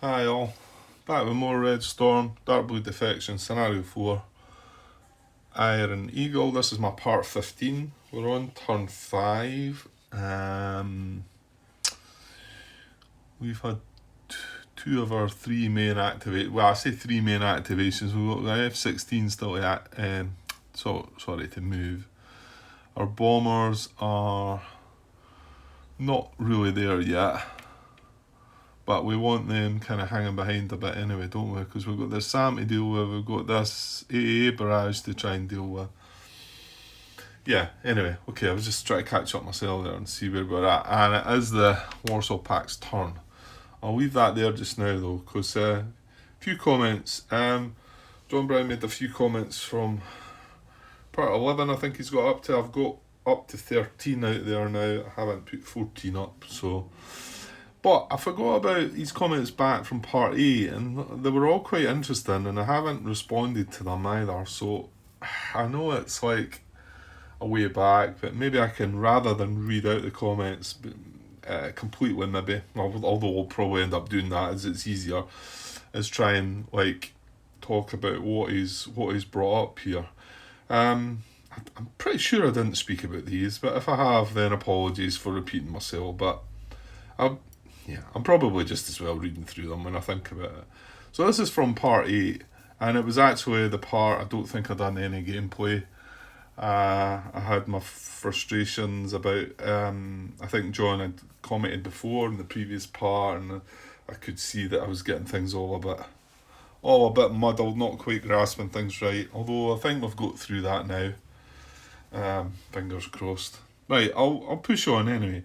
Hi all, back with more Red Storm, Dark Blue Defection, Scenario 4, Iron Eagle. This is my part 15. We're on turn 5. We've had two of our three main activate. Well, I say three main activations. We've got the F-16 still to move. Our bombers are not really there yet. But we want them kind of hanging behind a bit anyway, don't we? Because we've got this SAM to deal with, we've got this AA barrage to try and deal with. Yeah, anyway, okay, I was just trying to catch up myself there and see where we're at. And it is the Warsaw Pact's turn. I'll leave that there just now though, because a few comments. John Brown made a few comments from part 11, I think he's got up to. I've got up to 13 out there now. I haven't put 14 up, so. But I forgot about these comments back from part 8, and they were all quite interesting, and I haven't responded to them either. So I know it's like a way back, but maybe I can, rather than read out the comments completely, maybe, although I'll probably end up doing that as it's easier, is try and like talk about what he's brought up here. I'm pretty sure I didn't speak about these, but if I have, then apologies for repeating myself. But I'm probably just as well reading through them when I think about it. So this is from part 8, and it was actually the part I don't think I'd done any gameplay. I had my frustrations about, I think John had commented before in the previous part, and I could see that I was getting things all a bit muddled, not quite grasping things right. Although I think we've got through that now. Fingers crossed. Right, I'll push on anyway.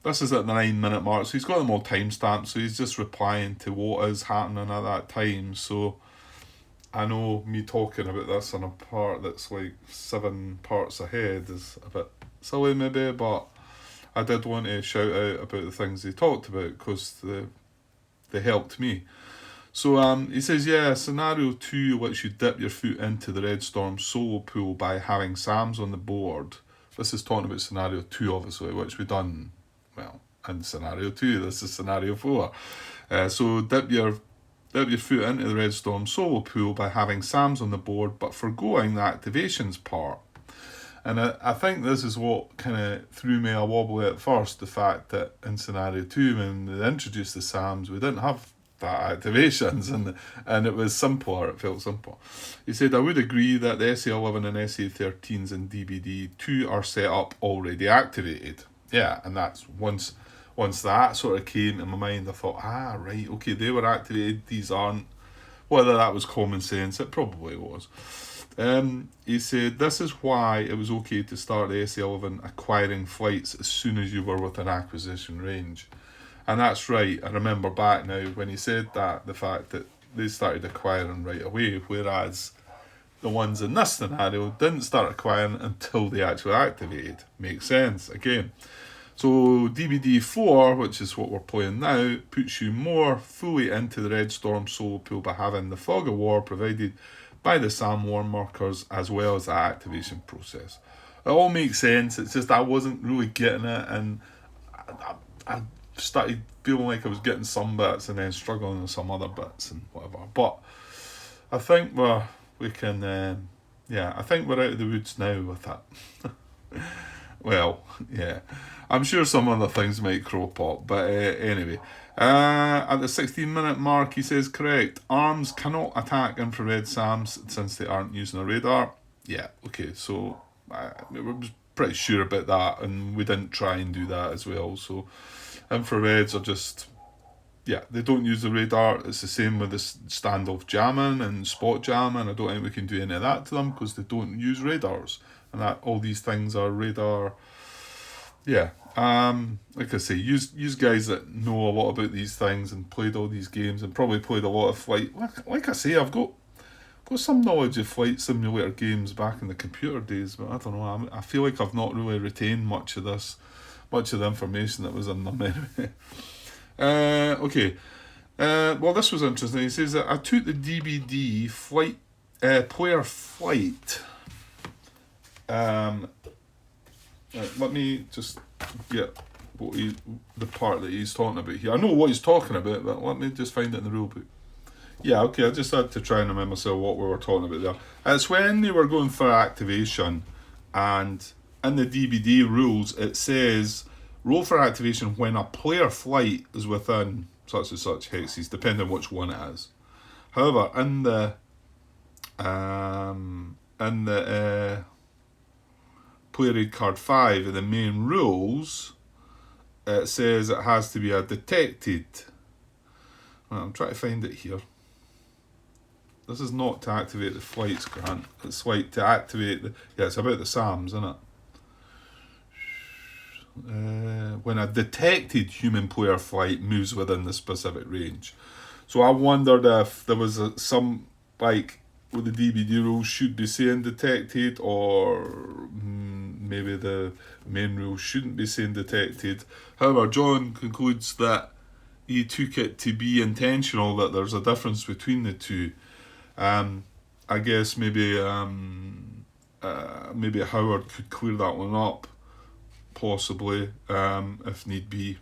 This is at the 9-minute mark, so he's got them all timestamped, so he's just replying to what is happening at that time. So I know me talking about this on a part that's like 7 parts ahead is a bit silly maybe, but I did want to shout out about the things he talked about because they helped me. So he says, yeah, scenario 2 lets you dip your foot into the Red Storm solo pool by having SAMs on the board. This is talking about scenario 2, obviously, which we done, well, in scenario 2. This is scenario 4. So dip your foot into the Red Storm solo pool by having SAMs on the board, but forgoing the activations part. And I think this is what kind of threw me a wobble at first, the fact that in scenario 2, when they introduced the SAMs, we didn't have that activations, and it was simpler, it felt simple. He said, I would agree that the SA11 and SA13s and DBD 2 are set up already activated. Yeah, and that's once that sort of came in my mind, I thought, right, okay, they were activated, these aren't. Whether that was common sense, it probably was. He said, this is why it was okay to start the SA11 acquiring flights as soon as you were within acquisition range. And that's right, I remember back now when he said that, the fact that they started acquiring right away, whereas the ones in this scenario didn't start acquiring until they actually activated. Makes sense, again. So DBD 4, which is what we're playing now, puts you more fully into the Red Storm solo pool by having the Fog of War provided by the SAM War markers as well as the activation process. It all makes sense, it's just I wasn't really getting it, and I started feeling like I was getting some bits and then struggling with some other bits and whatever. But I think we can, I think we're out of the woods now with that. Well, yeah. I'm sure some other things might crop up, but anyway. At the 16-minute mark, he says, correct, arms cannot attack infrared SAMs since they aren't using a radar. Yeah, okay, so I was pretty sure about that, and we didn't try and do that as well. So infrareds are just, they don't use the radar. It's the same with the standoff jamming and spot jamming. I don't think we can do any of that to them because they don't use radars. And that all these things are radar. Yeah. Like I say, use guys that know a lot about these things and played all these games and probably played a lot of flight. Like I say, I've got some knowledge of flight simulator games back in the computer days, but I don't know. I feel like I've not really retained much of the information that was in them anyway. Okay. Well, this was interesting. He says that I took the DBD flight player flight. Let me just get the part that he's talking about here. I know what he's talking about, but let me just find it in the rule book. Yeah, okay, I just had to try and remember myself what we were talking about there. It's when they were going for activation, and in the DBD rules it says roll for activation when a player flight is within such and such hexes, depending on which one it is. However, in the player aid card 5 in the main rules, it says it has to be a detected. Right, I'm trying to find it here. This is not to activate the flights, Grant. It's like to activate the... Yeah, it's about the SAMs, isn't it? When a detected human player flight moves within the specific range. So I wondered if there was some, like, with the DBD rules should be saying detected, or maybe the main rules shouldn't be saying detected. However, John concludes that he took it to be intentional, that there's a difference between the two. I guess maybe Howard could clear that one up, possibly, if need be.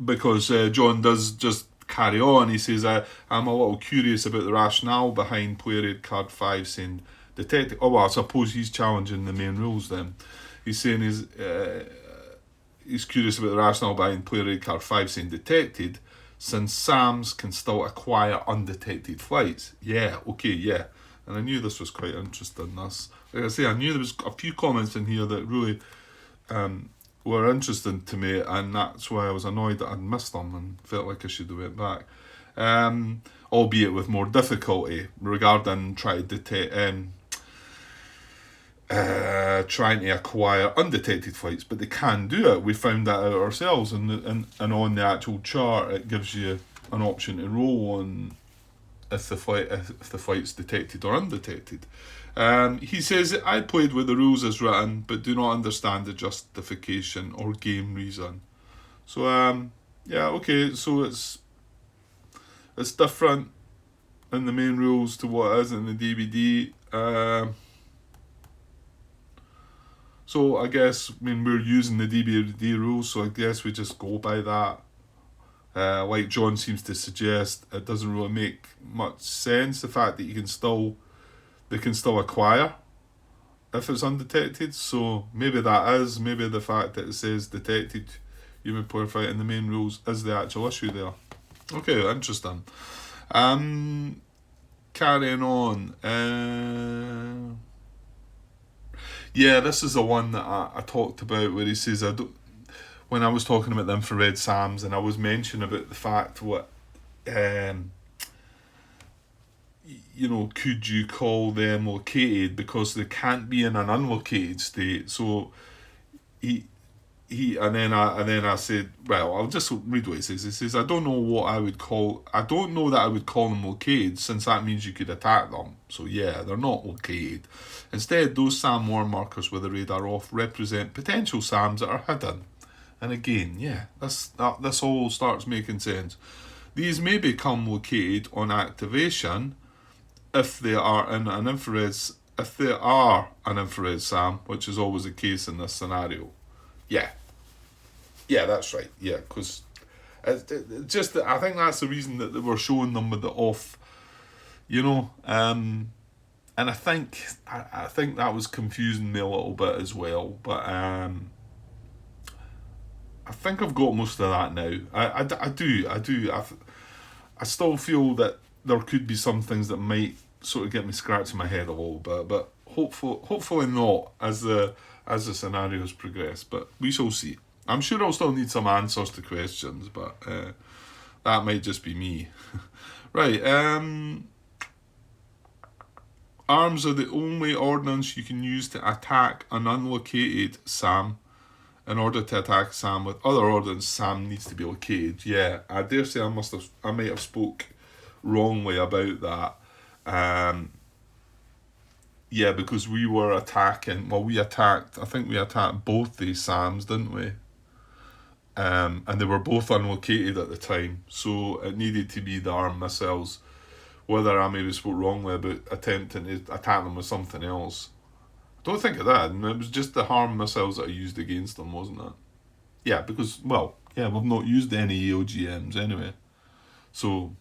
Because John does just carry on. He says, I'm a little curious about the rationale behind player aid card 5 saying detected. Oh, well, I suppose he's challenging the main rules then. He's saying he's curious about the rationale behind player aid card 5 saying detected, since SAMs can still acquire undetected flights. Yeah, okay, yeah. And I knew this was quite interesting. Like I say, I knew there was a few comments in here that really were interesting to me, and that's why I was annoyed that I'd missed them and felt like I should have went back. Albeit with more difficulty regarding trying to acquire undetected flights, but they can do it. We found that out ourselves, and on the actual chart it gives you an option to roll on if the flight's detected or undetected. He says, I played with the rules as written, but do not understand the justification or game reason. So yeah, okay, so it's different in the main rules to what it is in the DBD. So I guess, we're using the DBD rules, so I guess we just go by that. Like John seems to suggest, it doesn't really make much sense, the fact that they can still acquire if it's undetected. So maybe maybe the fact that it says detected human player fight in the main rules is the actual issue there. Okay, interesting. Carrying on. Yeah, this is the one that I talked about, where he says, when I was talking about the infrared SAMs, and I was mentioning about the fact what, could you call them located, because they can't be in an unlocated state. So he and then I said, well, I'll just read what he says. He says, I don't know that I would call them located, since that means you could attack them. So yeah, they're not located. Instead, those SAM war markers with the radar off represent potential SAMs that are hidden. And again, yeah, this all starts making sense. These may become located on activation if they are an infrared SAM, which is always the case in this scenario. Yeah, that's right. Yeah, because just I think that's the reason that they were showing them with the off, and I think that was confusing me a little bit as well. But I think I've got most of that now. I do. I still feel that there could be some things that might sort of get me scratching my head a little bit, but hopefully not as the scenarios progress. But we shall see. I'm sure I'll still need some answers to questions, but that might just be me. Right. Arms are the only ordnance you can use to attack an unlocated SAM. In order to attack SAM with other ordnance, SAM needs to be located. Yeah, I dare say I might have spoke wrongly about that. Yeah, because we were attacking. Well, I think we attacked both these SAMs, didn't we? And they were both unlocated at the time, so it needed to be the arm missiles. Whether I maybe spoke wrongly about attempting to attack them with something else, Don't think of that. It was just the harm missiles that I used against them, wasn't it? Yeah, because, well, yeah, we've not used any AOGMs anyway. So,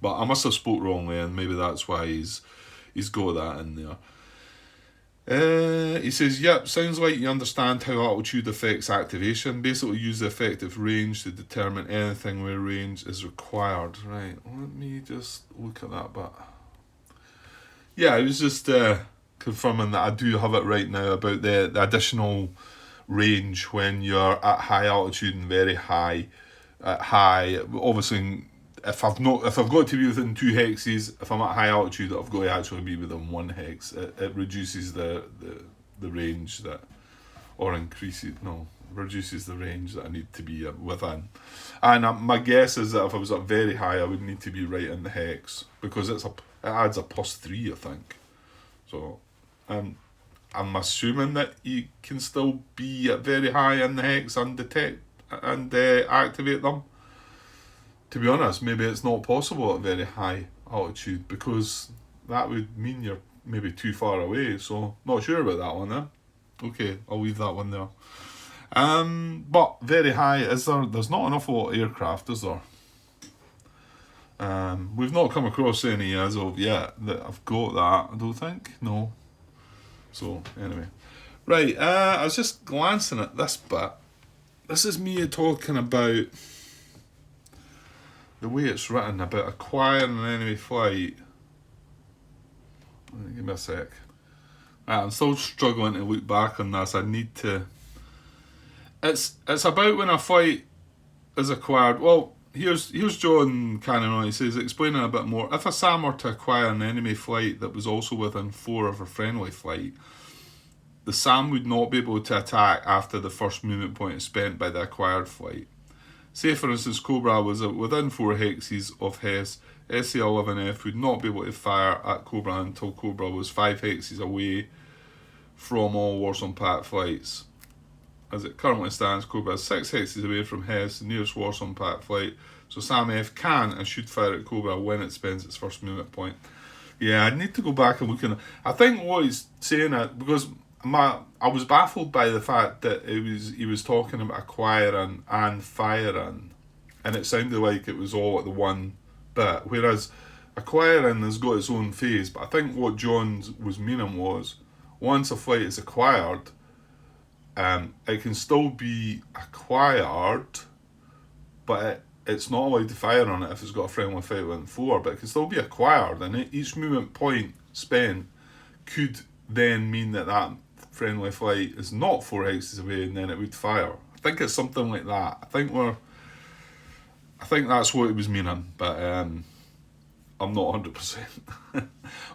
but I must have spoke wrongly, and maybe that's why he's got that in there. He says, yep, sounds like you understand how altitude affects activation. Basically use the effective range to determine anything where range is required. Right, let me just look at that bit. Yeah, it was just confirming that I do have it right now about the additional range when you're at high altitude and very high. High, obviously, if I've got to be within 2 hexes, if I'm at high altitude, I've got to actually be within 1 hex. It reduces the range that, or reduces the range that I need to be within. And my guess is that if I was up very high, I would need to be right in the hex, because it adds a +3, I think. So, I'm assuming that you can still be at very high in the hex and detect and activate them. To be honest, maybe it's not possible at very high altitude, because that would mean you're maybe too far away. So, not sure about that one then. Okay, I'll leave that one there. But very high, there's not an awful lot of aircraft, is there? We've not come across any as of yet that I've got that, I don't think. No. So, anyway. Right, I was just glancing at this bit. This is me talking about the way it's written about acquiring an enemy flight. Give me a sec. Right, I'm still struggling to look back on this. I need to... It's about when a flight is acquired. Well, here's John Cannon. He says, explaining a bit more. If a SAM were to acquire an enemy flight that was also within 4 of a friendly flight, the SAM would not be able to attack after the first movement point is spent by the acquired flight. Say, for instance, Cobra was within 4 hexes of Hess, SC-11F would not be able to fire at Cobra until Cobra was 5 hexes away from all Warsaw Pact flights. As it currently stands, Cobra is 6 hexes away from Hess, the nearest Warsaw Pact flight, so SAM-F can and should fire at Cobra when it spends its first movement point. Yeah, I need to go back and look at it. I think what he's saying, because I was baffled by the fact that he was talking about acquiring and firing, and it sounded like it was all at the one bit, whereas acquiring has got its own phase. But I think what John was meaning was, once a flight is acquired, it can still be acquired, but it's not allowed to fire on it if it's got a friendly flight within 4, but it can still be acquired, and each movement point spent could then mean that friendly flight is not 4 hexes away, and then it would fire. I think it's something like that. I think that's what it was meaning, but I'm not 100%.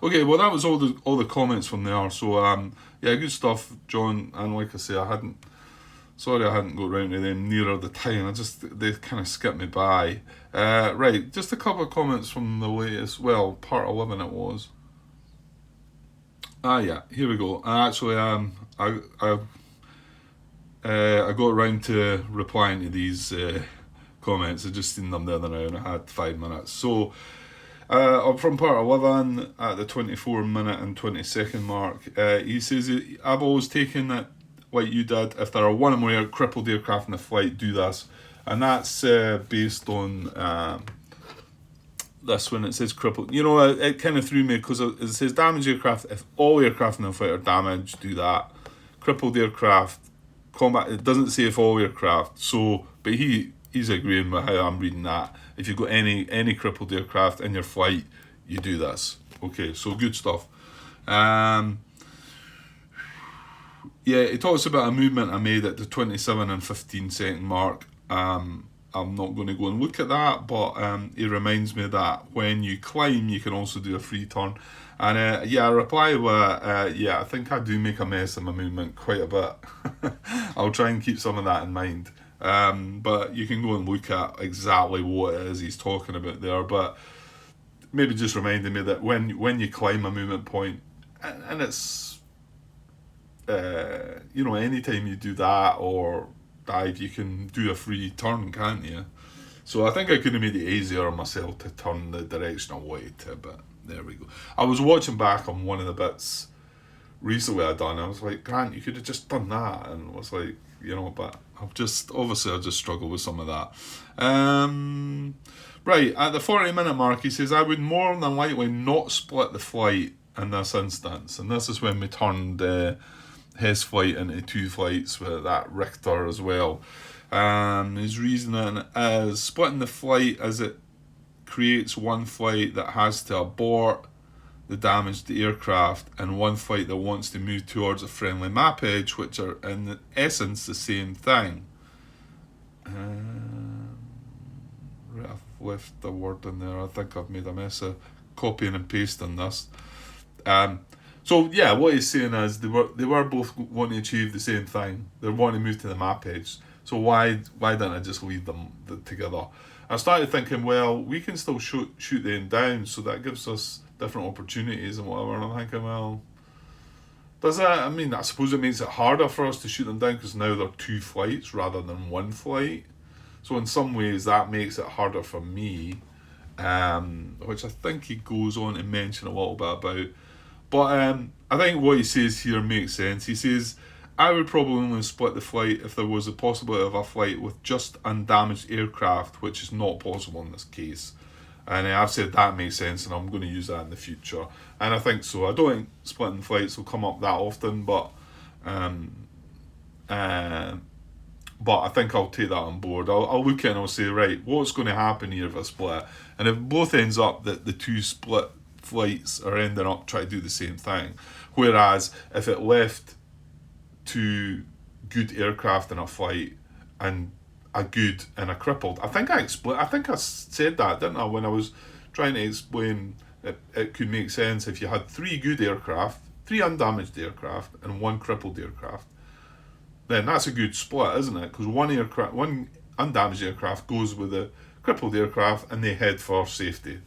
Okay, well, that was all the comments from there. So yeah, good stuff, John. And like I say, I hadn't got round to them nearer the time. They kind of skipped me by. Right, just a couple of comments from the latest. Well, part 11 it was. Yeah, here we go. Actually, I got around to replying to these comments. I just seen them the other night and I had 5 minutes. So, from part 11 at the 24-minute and 20-second mark, he says, I've always taken it like you did. If there are one or more crippled aircraft in the flight, do this. And that's based on this when it says crippled. You know, it kind of threw me because it says damaged aircraft. If all aircraft in the flight are damaged, do that. Crippled aircraft, combat. It doesn't say if all aircraft. So, but he's agreeing with how I'm reading that. If you've got any crippled aircraft in your flight, you do this. Okay, so good stuff. Yeah, it talks about a movement I made at the 27 and 15 second mark. I'm not going to go and look at that, but it reminds me that when you climb, you can also do a free turn. And yeah, I reply with, yeah, I think I do make a mess of my movement quite a bit. I'll try and keep some of that in mind. But you can go and look at exactly what it is he's talking about there. But maybe just reminding me that when you climb a movement point, and it's, you know, anytime you do that or dive, you can do a free turn, can't you? So I think I could have made it easier on myself to turn the direction I wanted to, but there we go. I was watching back on one of the bits recently I done. I was like, Grant, you could have just done that, and it was like, you know, but I just struggle with some of that. Right, at the 40-minute mark, he says, I would more than likely not split the flight in this instance. And this is when we turned his flight into 2 flights with that Richter as well. His reasoning is splitting the flight as it creates one flight that has to abort the damaged aircraft and one flight that wants to move towards a friendly map edge, which are in essence the same thing. Right, I've left the word in there. I think I've made a mess of copying and pasting this. So yeah, what he's saying is they were both wanting to achieve the same thing. They wanting to move to the map edge. So why didn't I just leave them together? I started thinking, well, we can still shoot them down, so that gives us different opportunities and whatever. And I'm thinking, well, does that? I mean, I suppose it makes it harder for us to shoot them down because now they're 2 flights rather than 1 flight. So in some ways that makes it harder for me, which I think he goes on to mention a little bit about. But I think what he says here makes sense. He says, I would probably only split the flight if there was a possibility of a flight with just undamaged aircraft, which is not possible in this case. And I've said that makes sense, and I'm going to use that in the future. And I think so. I don't think splitting flights will come up that often, but I think I'll take that on board. I'll look at it and I'll say, right, what's going to happen here if I split? And if it both ends up that the 2 split flights are ending up trying to do the same thing, whereas if it left 2 good aircraft in a flight and a good and a crippled, I think I said that, didn't I, when I was trying to explain it could make sense if you had 3 good aircraft, 3 undamaged aircraft and 1 crippled aircraft. Then that's a good split, isn't it? Because one undamaged aircraft goes with the crippled aircraft and they head for safety.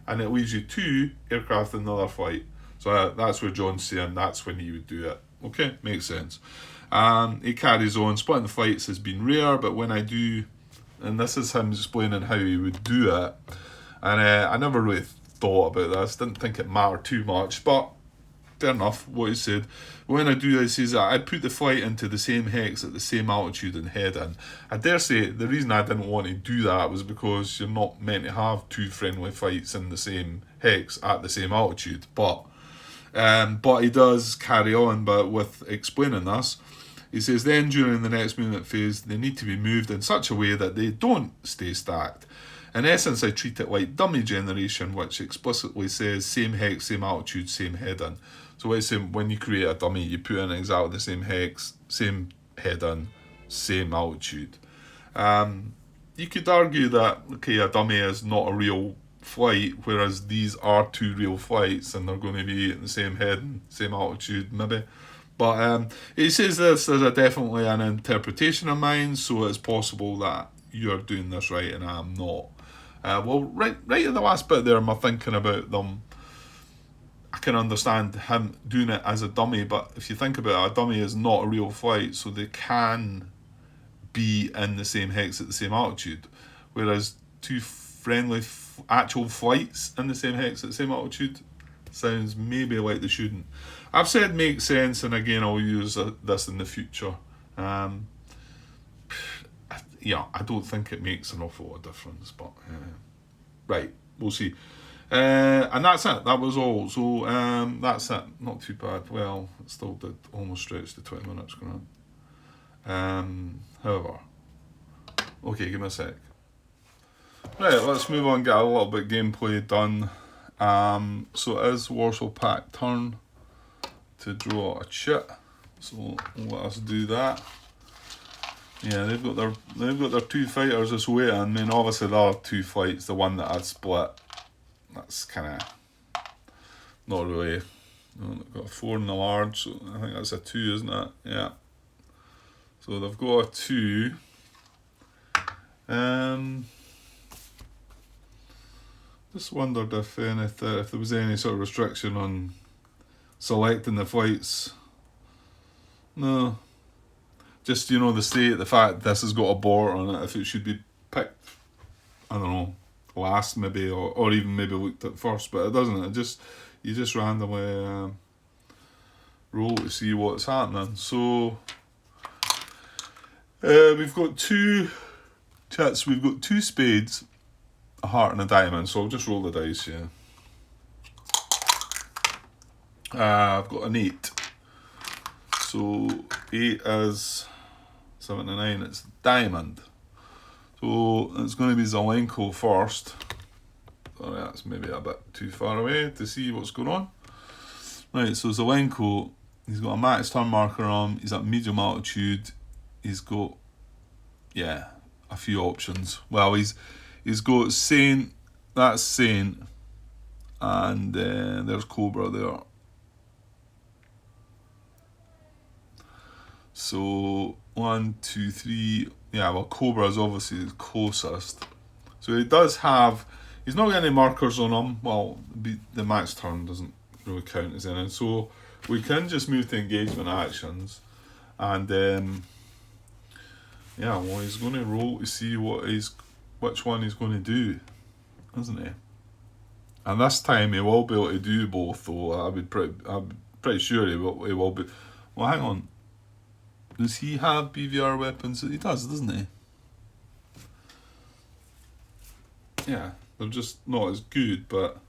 And it leaves you 2 aircraft in another flight. So that's where John's saying that's when he would do it. Okay, makes sense. He carries on, splitting the flights has been rare, but when I do, and this is him explaining how he would do it, and I never really thought about this, didn't think it mattered too much, but fair enough, what he said. When I do this, he says I'd put the flight into the same hex at the same altitude and head in. I dare say the reason I didn't want to do that was because you're not meant to have 2 friendly flights in the same hex at the same altitude, but he does carry on with explaining this. He says, then during the next movement phase, they need to be moved in such a way that they don't stay stacked. In essence, I treat it like dummy generation, which explicitly says same hex, same altitude, same head-in. So what he's saying, when you create a dummy, you put in exactly the same hex, same head-in, same altitude. You could argue that, okay, a dummy is not a real flight, whereas these are 2 real flights and they're going to be at the same head and same altitude, maybe. But he says this is definitely an interpretation of mine, so it's possible that you're doing this right and I'm not. Right at the last bit there, my thinking about them, I can understand him doing it as a dummy, but if you think about it, a dummy is not a real flight, so they can be in the same hex at the same altitude, whereas 2 friendly actual flights in the same hex at the same altitude sounds maybe like they shouldn't. I've said makes sense, and again I'll use this in the future. I don't think it makes an awful lot of difference, but right, we'll see. And that's it. That was all. So that's it. Not too bad. Well, it still did almost stretch to 20 minutes. However, okay, give me a sec. Right, let's move on. Get a little bit of gameplay done. So it is Warsaw Pack turn to draw a chit. So let us do that. Yeah, they've got their 2 fighters this way, and then obviously the other 2 flights, the one that I'd split, that's kind of not really. They've got a 4 in the large, so I think that's a 2, isn't it? Yeah. So they've got a 2. Just wondered if there was any sort of restriction on selecting the flights. No. Just, the fact this has got a border on it, if it should be picked, I don't know, last maybe, or even maybe looked at first, but it doesn't. You just randomly roll to see what's happening. So we've got two chats. We've got two spades, a heart, and a diamond. So I'll just roll the dice. Yeah. I've got an 8. So 8 is 7 and 9. It's diamond. So it's going to be Zelenko first. Sorry, that's maybe a bit too far away to see what's going on. Right, so Zelenko, he's got a max turn marker on. He's at medium altitude. He's got, yeah, a few options. Well, he's got Saint. That's Saint, and there's Cobra there. So 1, 2, 3. Yeah, well, Cobra is obviously the closest. So he does have. He's not got any markers on him. Well, the max turn doesn't really count as anything. So we can just move to engagement actions, and yeah, well, he's going to roll to see which one he's going to do, isn't he? And this time he will be able to do both, though. I'm pretty sure he will be. Well, hang on. Does he have BVR weapons? He does, doesn't he? Yeah, they're just not as good, but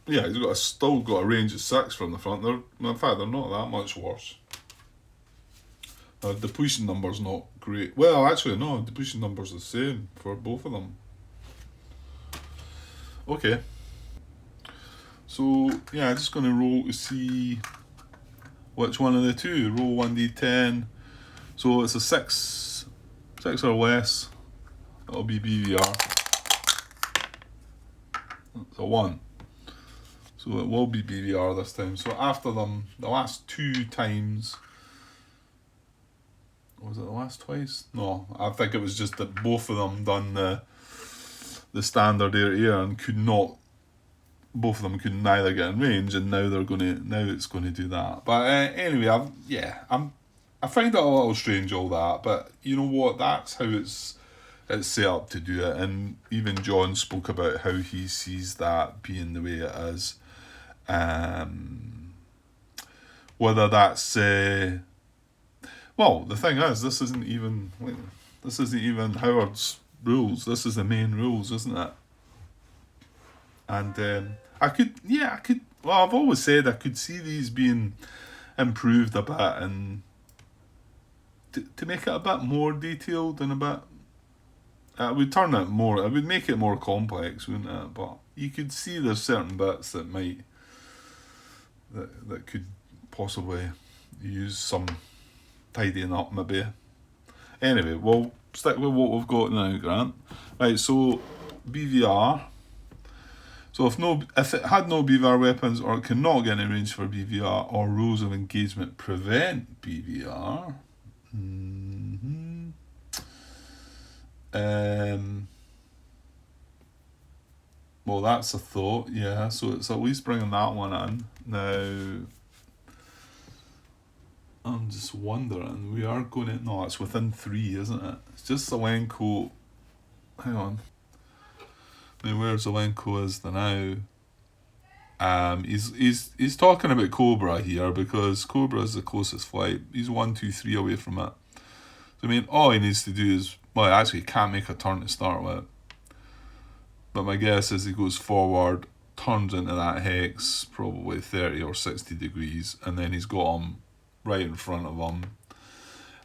yeah, he's still got a range of 6 from the front. In fact, they're not that much worse. Depletion number's not great. Well, actually, no, depletion number's the same for both of them. Okay. So yeah, I'm just going to roll to see which one of the two. Roll 1d10. So it's a 6 or less. That'll be BVR. It's a 1. So it will be BVR this time. So after them, the last 2 times. Was it the last twice? No, I think it was just that both of them done the standard air and could not. Both of them could neither get in range, and now it's going to do that. But anyway, I find it a little strange, all that. But you know what? That's how it's set up to do it. And even John spoke about how he sees that being the way it is. Whether that's well, the thing is, this isn't even Howard's rules. This is the main rules, isn't it? And I could. Well, I've always said I could see these being improved a bit and to make it a bit more detailed and a bit. It would turn it more. It would make it more complex, wouldn't it? But you could see there's certain bits that that could possibly use some tidying up, maybe. Anyway, we'll stick with what we've got now, Grant. Right, so BVR. So if it had no BVR weapons, or it cannot get in range for BVR, or rules of engagement prevent BVR. Well, that's a thought, yeah. So it's at least bringing that one in. Now, I'm just wondering, we are going to... No, it's within 3, isn't it? It's just Zelenko... Hang on. Now, where Zelenko is now... He's talking about Cobra here, because Cobra is the closest flight. He's 1, 2, 3 away from it. So, I mean, all he needs to do is... Well, actually, he can't make a turn to start with. But my guess is he goes forward, turns into that hex, probably 30 or 60 degrees, and then he's got him right in front of him.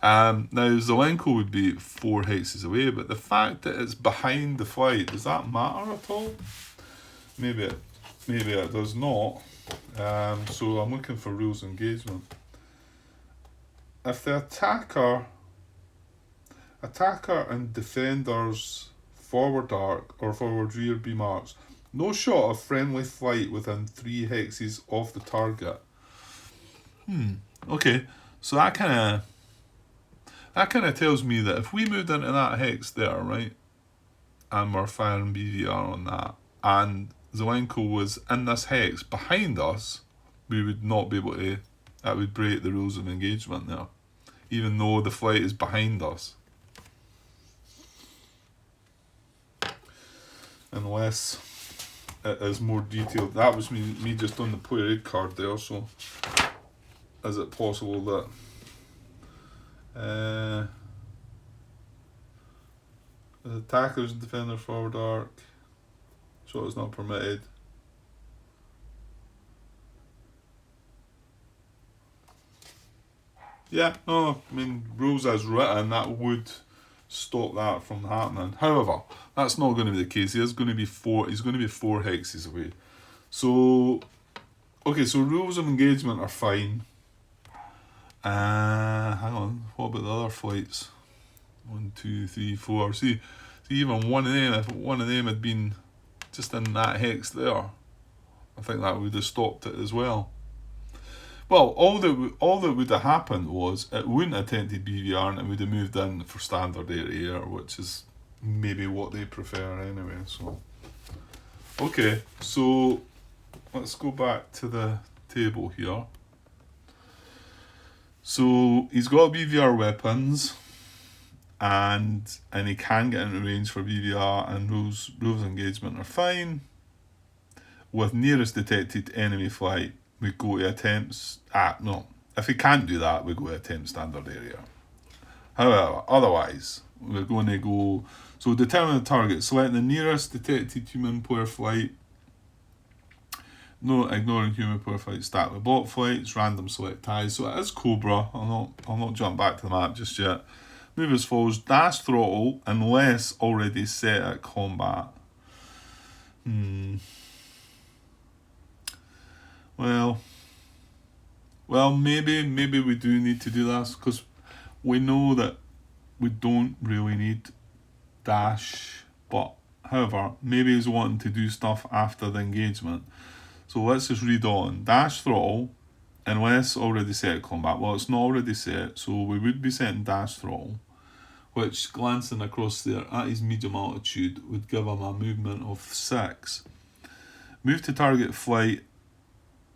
Now, Zelenko would be 4 hexes away, but the fact that it's behind the flight, does that matter at all? Maybe it does not. So I'm looking for rules of engagement. If the attacker and defender's forward arc or forward rear B marks, no shot of friendly flight within 3 hexes of the target. Okay, so that kind of tells me that if we moved into that hex there, right, and we're firing BVR on that, and Zelenko was in this hex behind us, we would not be able to. That would break the rules of engagement there, even though the flight is behind us. Unless it is more detailed. That was me just on the player aid card there, so is it possible that the attackers and defender forward arc, so it's not permitted. Yeah, no, I mean, rules as written, that would stop that from happening. However, that's not going to be the case. He's going to be 4 hexes away. So, okay, so rules of engagement are fine. Hang on, what about the other flights? 1, 2, 3, 4. See, even one of them, if one of them had been just in that hex there, I think that would have stopped it as well. Well, all that would have happened was it wouldn't have attempted BVR and it would have moved in for standard air-to-air, which is maybe what they prefer anyway. So, okay, so let's go back to the table here. So he's got BVR weapons, and he can get into range for BVR, and rules engagement are fine. With nearest detected enemy flight, we go to attempts. No. If we can't do that, we go to attempt standard area. However, otherwise, we're going to go. So determine the target. Select the nearest detected human player flight. No ignoring human player flight. Start with bot flights. Random select ties. So it is Cobra. I'll not jump back to the map just yet. Move as follows. Dash throttle unless already set at combat. Well, maybe we do need to do this, because we know that we don't really need dash, but however, maybe he's wanting to do stuff after the engagement. So let's just read on. Dash throttle, unless already set at combat. Well, it's not already set, so we would be setting dash throttle, which, glancing across there at his medium altitude, would give him a movement of 6. Move to target flight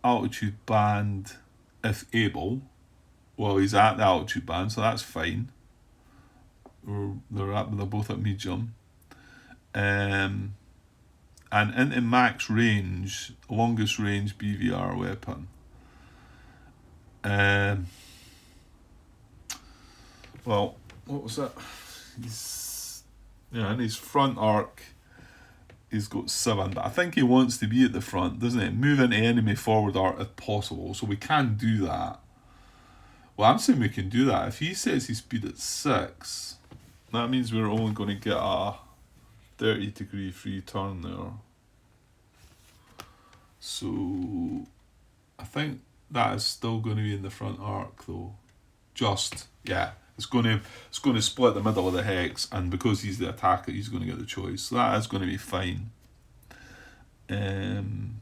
altitude band if able. Well, he's at the altitude band, so that's fine. They're both at medium. And into max range, longest range BVR weapon. Well, what was that? In his front arc, he's got 7, but I think he wants to be at the front, doesn't he? Move into enemy forward arc if possible, so we can do that. Well, I'm saying we can do that. If he sets his speed at 6, that means we're only going to get a 30-degree free turn there. So I think that is still going to be in the front arc though. It's going to split the middle of the hex, and because he's the attacker, he's going to get the choice. So that is going to be fine. And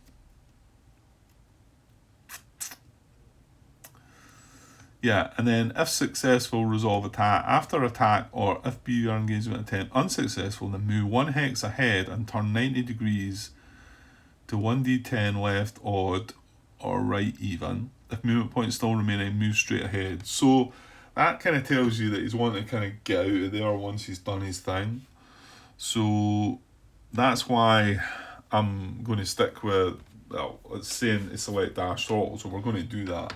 then if successful, resolve attack. After attack, or if BVR engagement attempt unsuccessful, then move 1 hex ahead and turn 90 degrees to 1d10 left odd or right even. If movement points still remaining, move straight ahead. So that kind of tells you that he's wanting to kind of get out of there once he's done his thing. So that's why I'm going to stick with, it's saying to select dash throttle, so we're going to do that.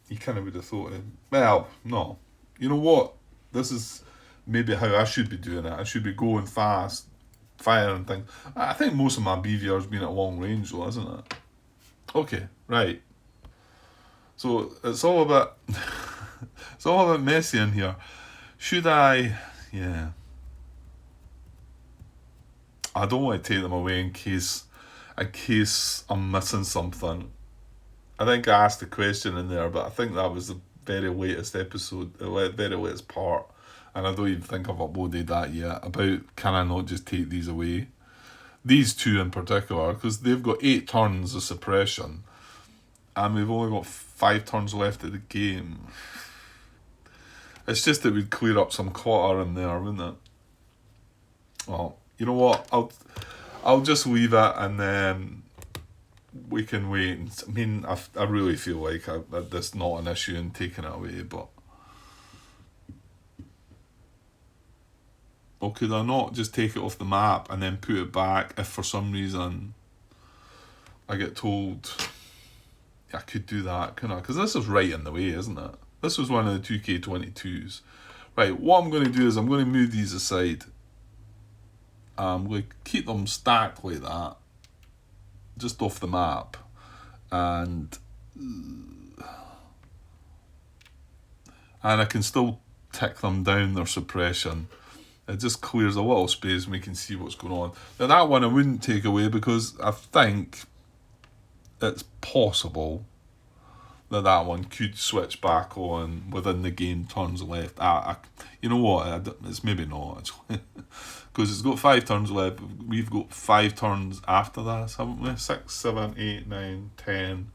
You kind of would have thought, well, no. You know what? This is maybe how I should be doing it. I should be going fast, firing things. I think most of my BVR's been at long range though, isn't it? Okay, right. So it's all about messy in here. Should I? Yeah. I don't want to take them away in case I'm missing something. I think I asked the question in there, but I think that was the very latest episode, the very latest part, and I don't even think I've uploaded that yet, about can I not just take these away? These two in particular, because they've got 8 turns of suppression, and we've only got 5 turns left of the game. It's just that we'd clear up some clutter in there, wouldn't it? Well, you know what? I'll just leave it, and then we can wait. I mean, I really feel like that's not an issue in taking it away, but or could I not just take it off the map and then put it back if for some reason I get told I could do that, couldn't I? Because this is right in the way, isn't it? This was one of the 2K22s. Right, what I'm going to do is I'm going to move these aside. I'm going to keep them stacked like that, just off the map. And I can still tick them down their suppression. It just clears a little space and we can see what's going on. Now that one I wouldn't take away because I think it's possible that one could switch back on within the game turns left. You know what, it's maybe not actually. Because it's got 5 turns left. We've got 5 turns after that, haven't we? 6, 7, 8, 9, 10.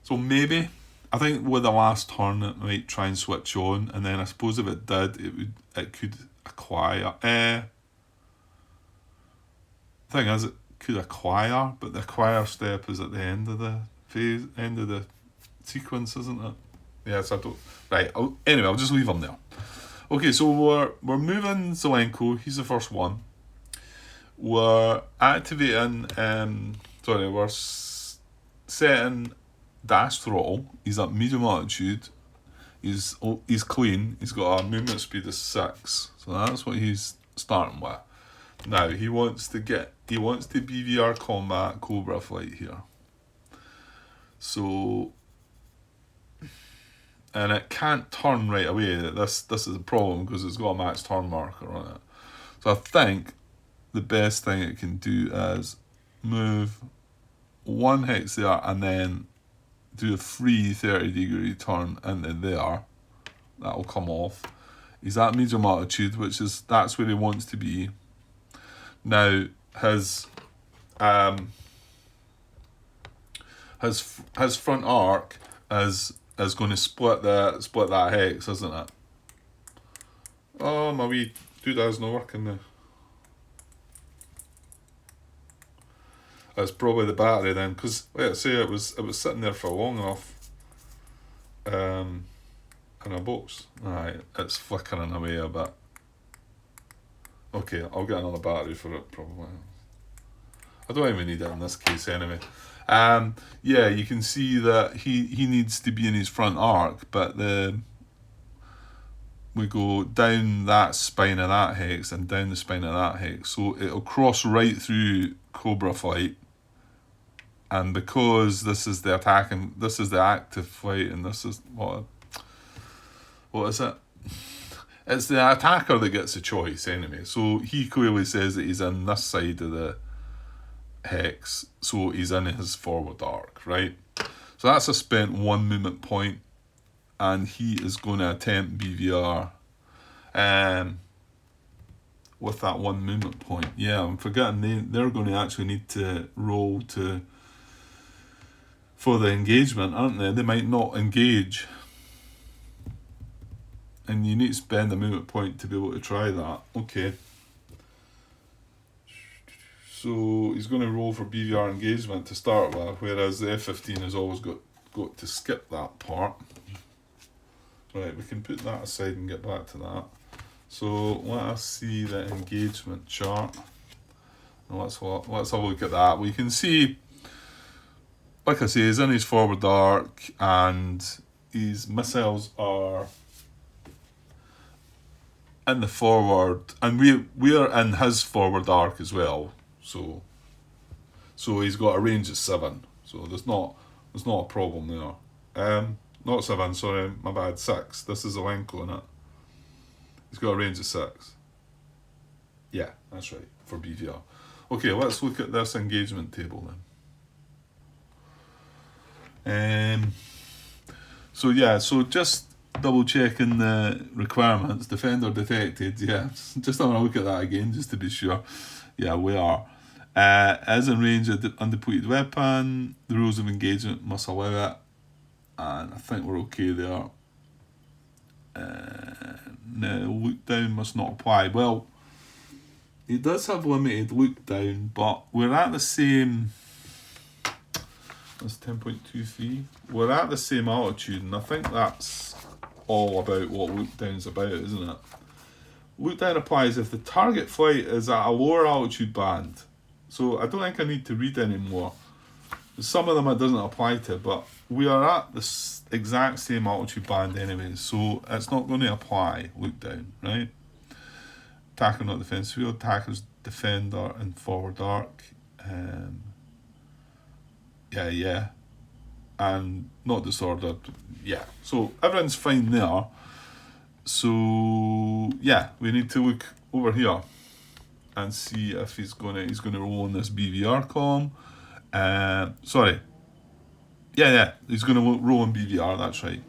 So maybe, I think with the last turn it might try and switch on, and then I suppose if it did, it could acquire. Thing is, it could acquire, but the acquire step is at the end of the phase, end of the sequence, isn't it? Yes, I don't. Right. Anyway, I'll just leave him there. Okay, so we're moving Zelenko. He's the first one. We're activating. We're setting dash throttle. He's at medium altitude. He's clean. He's got a movement speed of 6. So that's what he's starting with. Now he wants to BVR combat Cobra flight here. So, and it can't turn right away. This is a problem because it's got a max turn marker on it. So I think the best thing it can do is move 1 hex there and then do a free 30-degree turn into there. That'll come off. He's at medium altitude, that's where he wants to be. Now his front arc is going to split that hex, isn't it? Oh, my wee dooda's not working now. That's probably the battery then, because like I say, it was sitting there for long enough. In a box. Alright, it's flickering away a bit. Okay, I'll get another battery for it probably. I don't even need it in this case anyway. Yeah, you can see that he needs to be in his front arc, but we go down that spine of that hex and down the spine of that hex, so it'll cross right through Cobra flight. And because this is the attacking, this is the active flight, and this is what is it? It's the attacker that gets a choice anyway. So he clearly says that he's in this side of the hex, so he's in his forward arc, right? So that's a spent 1 movement point, and he is going to attempt BVR with that 1 movement point. Yeah, I'm forgetting they're going to actually need to roll for the engagement, aren't they? They might not engage. And you need to spend a movement point to be able to try that. Okay. So he's going to roll for BVR engagement to start with, whereas the F-15 has always got to skip that part. Right, we can put that aside and get back to that. So let us see the engagement chart. And let's have a look at that. We can see, like I say, he's in his forward arc and his missiles are in the forward, and we're in his forward arc as well. So he's got a range of 7. So there's not a problem there. Not 7, sorry, my bad, 6. This is Zelenko in it. He's got a range of 6. Yeah, that's right, for BVR. Okay, let's look at this engagement table then. So just double checking the requirements. Defender detected, yeah. Just having a look at that again just to be sure. Yeah, we are. As in range of the undepleted weapon, the rules of engagement must allow it. And I think we're okay there. No, look down must not apply. Well, he does have limited look down, but we're at the same. That's 10.23. We're at the same altitude, and I think that's all about what look down's about, isn't it? look down applies if the target flight is at a lower altitude band. So I don't think I need to read anymore. Some of them it doesn't apply to, but we are at the exact same altitude band anyway, so it's not going to apply. Look down, right? Attacker not defense field, attacker's defender and forward arc. Yeah. And not disordered. Yeah. So everything's fine there. So yeah, we need to look over here and see if he's gonna roll on this BVR column. Sorry. Yeah, he's gonna roll on BVR, that's right.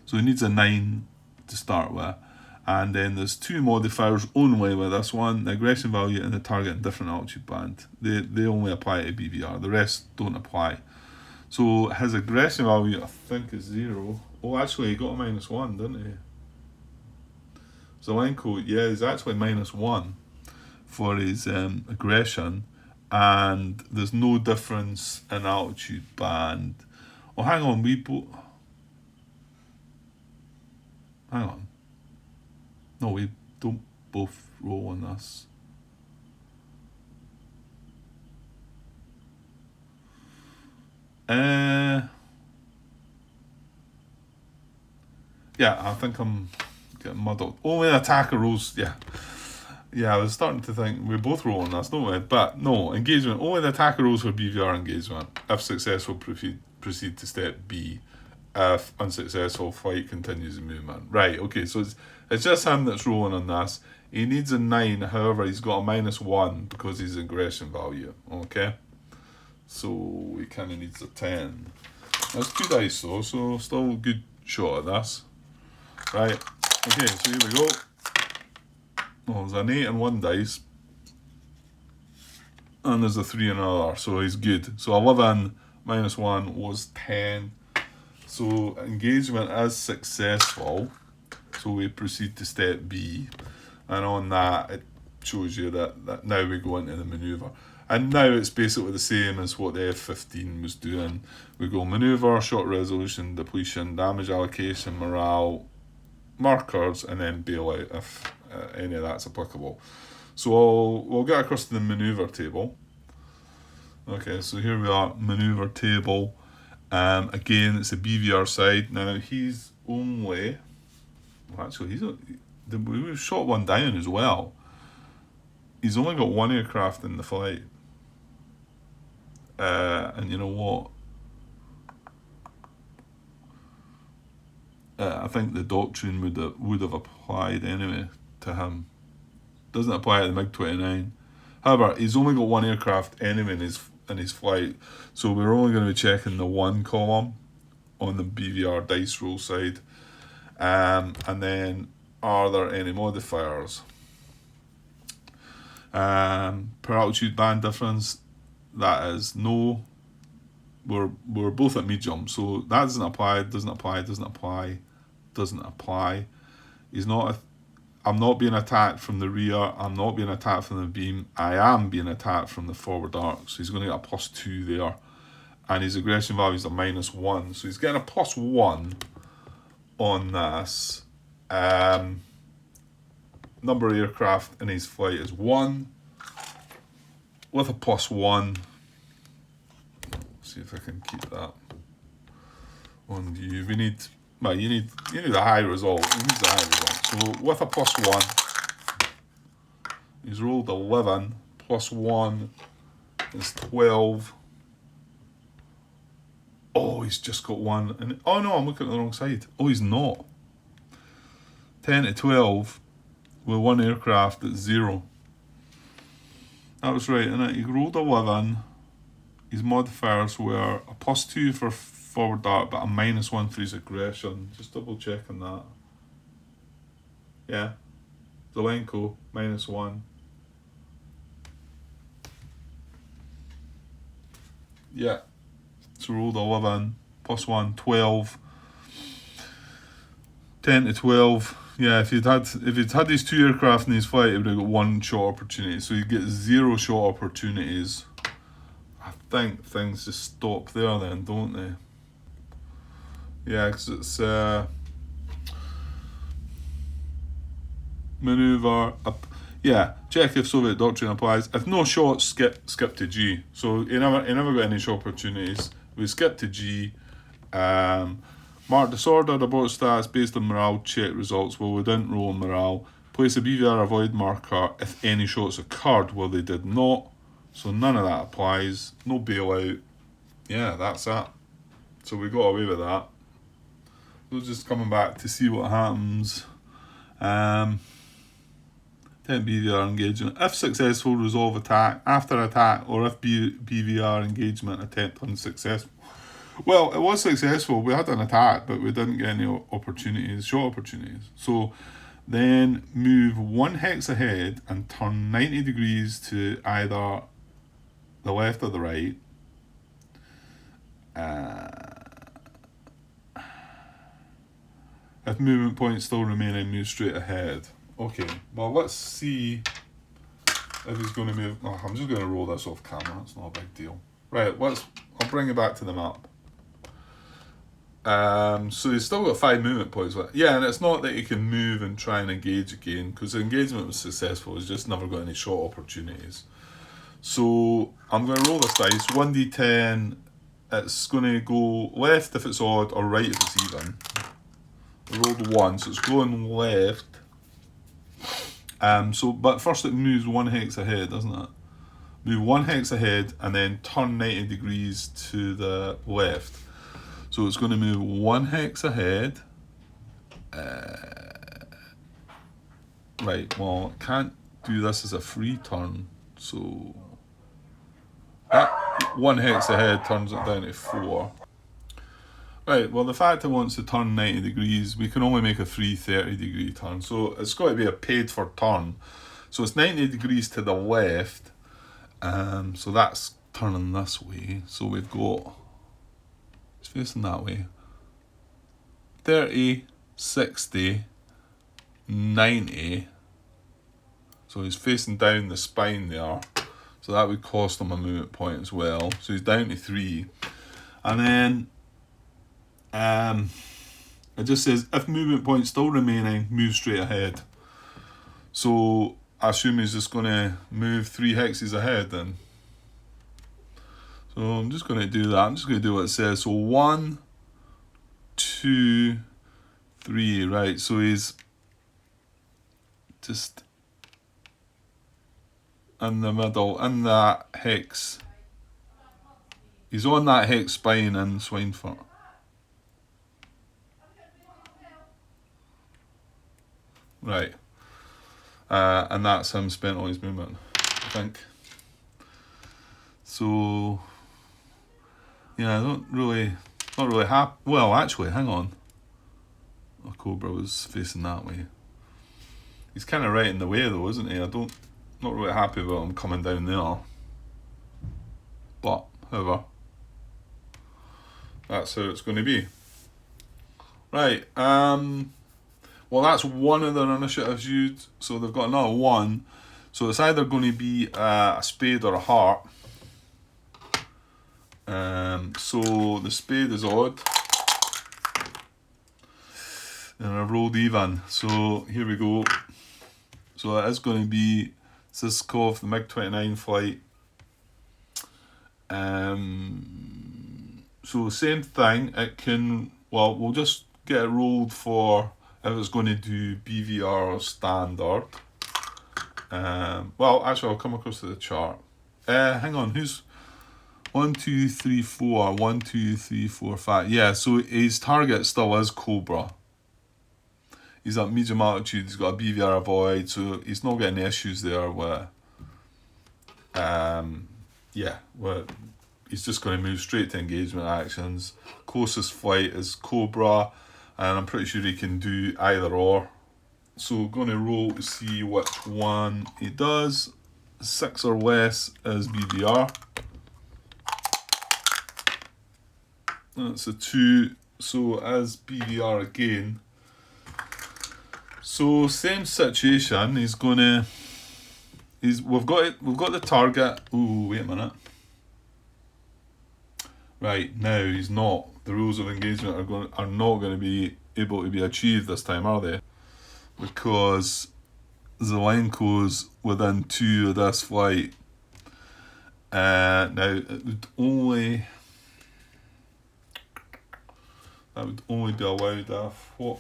So he needs a 9 to start with. And then there's 2 modifiers only with this one, the aggression value and the target in different altitude band. They only apply to BVR, the rest don't apply. So his aggression value I think is 0. Oh, actually he got a -1, didn't he? Zelenko, yeah, he's actually -1 for his aggression, and there's no difference in altitude band. Oh, hang on, hang on. No, we don't both roll on this. Yeah, I think I'm getting muddled. Only an attacker rolls, yeah. Yeah, I was starting to think we both roll on this, don't we? But no, engagement. Only the attacker rolls for BVR engagement. If successful, proceed to step B. If unsuccessful, flight continues in movement. Right, okay, so it's just him that's rolling on this. He needs a 9, however, he's got a -1 because he's aggression value. Okay? So he kind of needs a 10. That's 2 dice though, so still a good shot at this. Right, okay, so here we go. Oh, there's an 8 and 1 dice. And there's a 3 and another, so he's good. So 11 -1 was 10. So engagement is successful. So we proceed to step B. And on that, it shows you that now we go into the manoeuvre. And now it's basically the same as what the F-15 was doing. We go manoeuvre, shot resolution, depletion, damage allocation, morale, markers, and then bailout if any of that's applicable. So we'll get across to the manoeuvre table. Okay, so here we are, manoeuvre table. Again, it's the BVR side. Now he's only, well, actually we've shot one down as well. He's only got 1 aircraft in the flight. And you know what? I think the doctrine would have applied anyway to him. Doesn't apply to the MiG-29. However, he's only got 1 aircraft anyway in his flight, so we're only going to be checking the 1 column on the BVR dice roll side. And then, are there any modifiers? Per altitude band difference, that is no. We're both at medium, so that doesn't apply. I'm not being attacked from the rear. I'm not being attacked from the beam. I am being attacked from the forward arc. So he's going to get a +2 there, and his aggression value is a -1. So he's getting a +1 on this. Number of aircraft in his flight is 1 with a +1. See if I can keep that on view. You need a high result. He needs a high result. So with a +1, he's rolled 11. +1 is 12. Oh, he's just got 1. And oh no, I'm looking at the wrong side. Oh, he's not. 10 to 12 with 1 aircraft at 0. That was right, and he rolled 11. His modifiers were a +2 for forward dart, but a -1 for his aggression. Just double checking that. Yeah. Zelenko, -1. Yeah. So rolled 11, +1, 12. 10 to 12. Yeah, if he'd had these 2 aircraft in his flight, he would have got 1 shot opportunity. So he'd get 0 shot opportunities. I think things just stop there then, don't they? Yeah, because it's maneuver. Yeah, check if Soviet doctrine applies. If no shots, skip to G. So he never got any shot opportunities. We skip to G. Mark disordered abort status based on morale check results. Well, we didn't roll on morale. Place a BVR avoid marker if any shots occurred. Well, they did not. So none of that applies. No bailout. Yeah, that's that. So we got away with that. So just coming back to see what happens. 10 BVR engagement. If successful, resolve attack. After attack, or if BVR engagement attempt unsuccessful. Well, it was successful. We had an attack, but we didn't get any opportunities, shot opportunities. So then move 1 hex ahead and turn 90 degrees to either the left or the right. If movement points still remaining, move straight ahead. Okay, well, let's see if he's going to move. Oh, I'm just going to roll this off camera. It's not a big deal. Right, I'll bring it back to the map. So he's still got 5 movement points. Yeah, and it's not that he can move and try and engage again, because the engagement was successful. He's just never got any shot opportunities. So I'm going to roll this dice. 1d10. It's going to go left if it's odd, or right if it's even. I rolled 1, so it's going left. But first it moves 1 hex ahead, doesn't it? Move 1 hex ahead and then turn 90 degrees to the left. So it's going to move 1 hex ahead. Right, well, I can't do this as a free turn, so that 1 hex ahead turns it down to 4. Right, well, the fact it wants to turn 90 degrees, we can only make a free 30 degree turn. So it's got to be a paid for turn. So it's 90 degrees to the left. So that's turning this way. So we've got, it's facing that way. 30, 60, 90. So he's facing down the spine there. So that would cost him a movement point as well. So he's down to 3. And then it just says if movement points still remaining, move straight ahead. So I assume he's just going to move 3 hexes ahead then. So I'm just going to do that. I'm just going to do what it says. So 1, 2, 3. Right. So he's just in the middle, in that hex. He's on that hex spine in Swineford. Right. And that's him spent all his movement, I think. So, yeah, not really happy. Well, actually, hang on. The Cobra was facing that way. He's kind of right in the way though, isn't he? Not really happy about him coming down there. But, however, that's how it's going to be. Right, well, that's one of their initiatives used, so they've got another 1. So it's either going to be a spade or a heart. So the spade is odd. And I rolled even. So here we go. So it is going to be Ziskov, the MiG-29 flight. So same thing, it can, well, we'll just get it rolled for if it's going to do BVR or standard. Well, actually, I'll come across to the chart. Hang on, who's 1, 2, 3, 4, 1, 2, 3, 4, 5. Yeah, so his target still is Cobra. He's at medium altitude, he's got a BVR avoid, so he's not getting any issues there with, he's just going to move straight to engagement actions. Closest flight is Cobra, and I'm pretty sure he can do either or. So going to roll to see which one he does. 6 or less is BVR. That's a 2, so as BVR again. So same situation. We've got the target. Ooh, wait a minute. Right, now he's not. The rules of engagement are not going to be able to be achieved this time, are they? Because Zelenko's within 2 of this flight. Now it would only be allowed if what?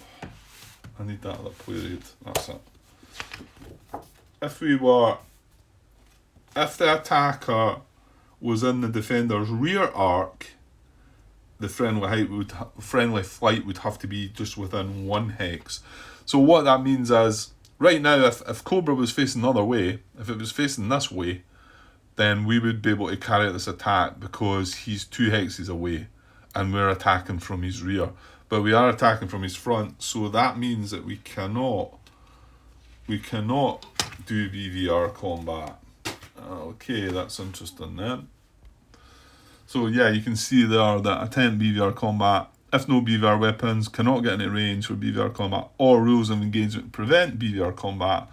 I need that other play rate. That's it. If the attacker was in the defender's rear arc, the friendly flight would have to be just within 1 hex. So what that means is, right now, if Cobra was facing the other way, if it was facing this way, then we would be able to carry out this attack because he's 2 hexes away and we're attacking from his rear. But we are attacking from his front, so that means that we cannot do BVR combat. Okay, that's interesting then. So yeah, you can see there that attempt BVR combat, if no BVR weapons, cannot get into range for BVR combat, or rules of engagement prevent BVR combat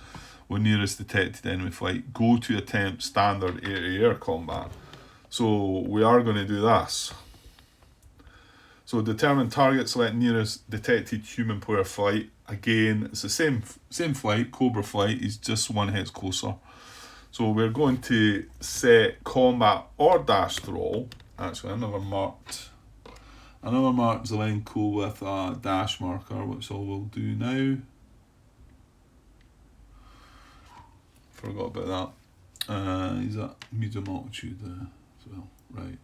when nearest detected enemy flight, go to attempt standard air-to-air combat. So we are going to do this. So determine target, select nearest detected human player flight. Again, it's the same flight, Cobra flight, is just 1 hex closer. So we're going to set combat or dash throttle. Actually, I never marked Zelenko with a dash marker, which I will do now. Forgot about that. He's at medium altitude as well, right.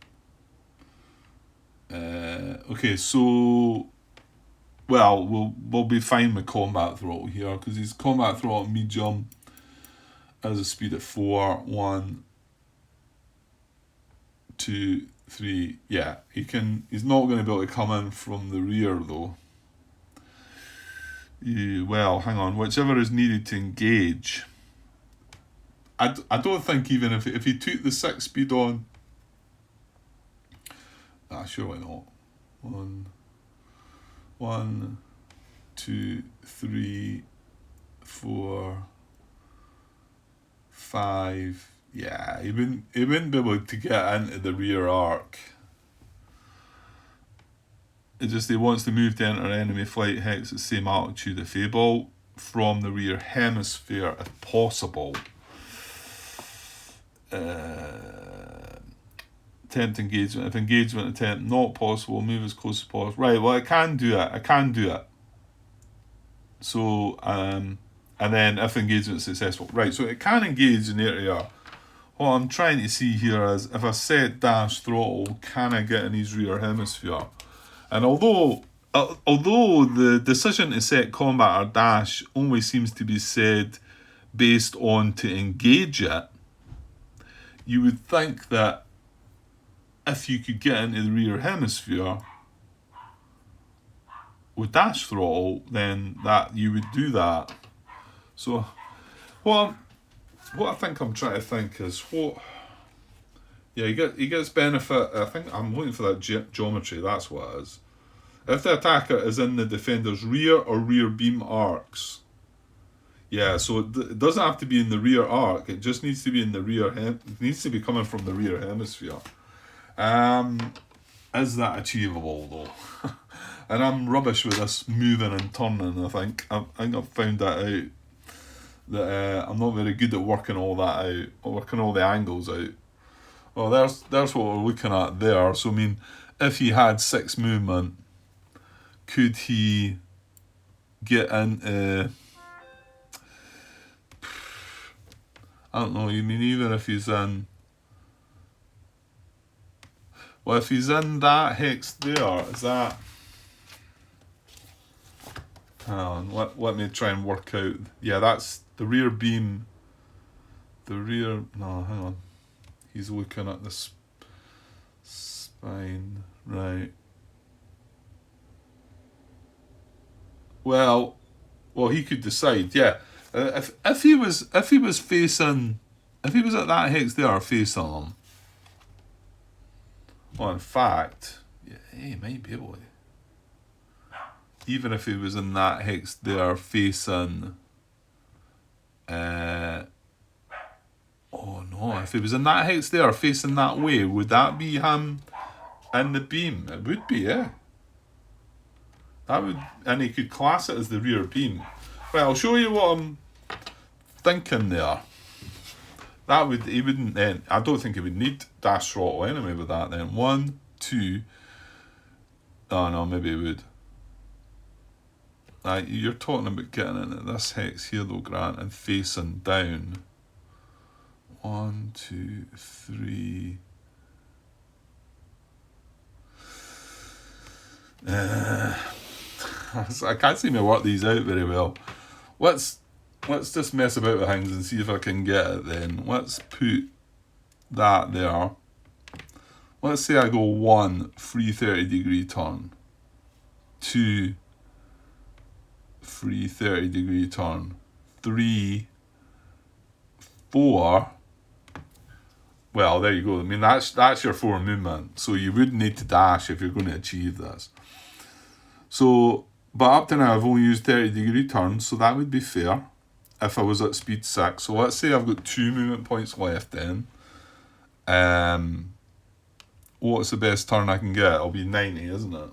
Okay, so we'll be fine with combat throttle here because his combat throttle medium has a speed at 4, 1, 2, 3. Yeah, he's not going to be able to come in from the rear though. Well, hang on. Whichever is needed to engage. I don't think even if he took the 6 speed on. Surely not. 1, 2, 3, 4, 5. Yeah, he wouldn't be able to get into the rear arc. It's just he wants to move to enter enemy flight hex at the same altitude if able from the rear hemisphere if possible. Attempt engagement. If engagement attempt not possible, move as close as possible. Right, well I can do it. So and then if engagement is successful. Right, so it can engage in air-to-air. What I'm trying to see here is if I set dash throttle, can I get in his rear hemisphere? And although the decision to set combat or dash only seems to be said based on to engage it, you would think that if you could get into the rear hemisphere with dash throttle, then that you would do that. So what I think I'm trying to think is he gets benefit. I think I'm looking for that geometry. That's what it is. If the attacker is in the defender's rear or rear beam arcs. Yeah, so it doesn't have to be in the rear arc. It just needs to be in the rear. It needs to be coming from the rear hemisphere. Is that achievable though? And I'm rubbish with this moving and turning. I think I've found that out. That I'm not very good at working all that out, or working all the angles out. Well, there's what we're looking at there. So I mean, if he had 6 movement, could he get into? I don't know. You mean even if he's in? Well, if he's in that hex there, is that? Hang on, let me try and work out. Yeah, that's the rear beam. No, hang on. He's looking at the spine, right? Well, he could decide. Yeah, if he was at that hex there facing him. Well, in fact, yeah, he might be able to. Even if he was in that hex there facing... oh no, if he was in that hex there facing that way, would that be him in the beam? It would be, yeah. That would, and he could class it as the rear beam. Right, I'll show you what I'm thinking there. He wouldn't then. I don't think he would need dash throttle anyway with that then. 1, 2. Oh no, maybe he would. You're talking about getting into this hex here though, Grant, and facing down. 1, 2, 3. I can't seem to work these out very well. Let's just mess about with things and see if I can get it then. Let's put that there. Let's say I go 1, 330-degree turn. 2, 330-degree turn. 3, 4. Well, there you go. I mean, that's your 4 movement. So you would need to dash if you're going to achieve this. So, but up to now I've only used 30-degree turns, so that would be fair if I was at speed 6. So let's say I've got 2 movement points left then. What's the best turn I can get? It'll be 90, isn't it?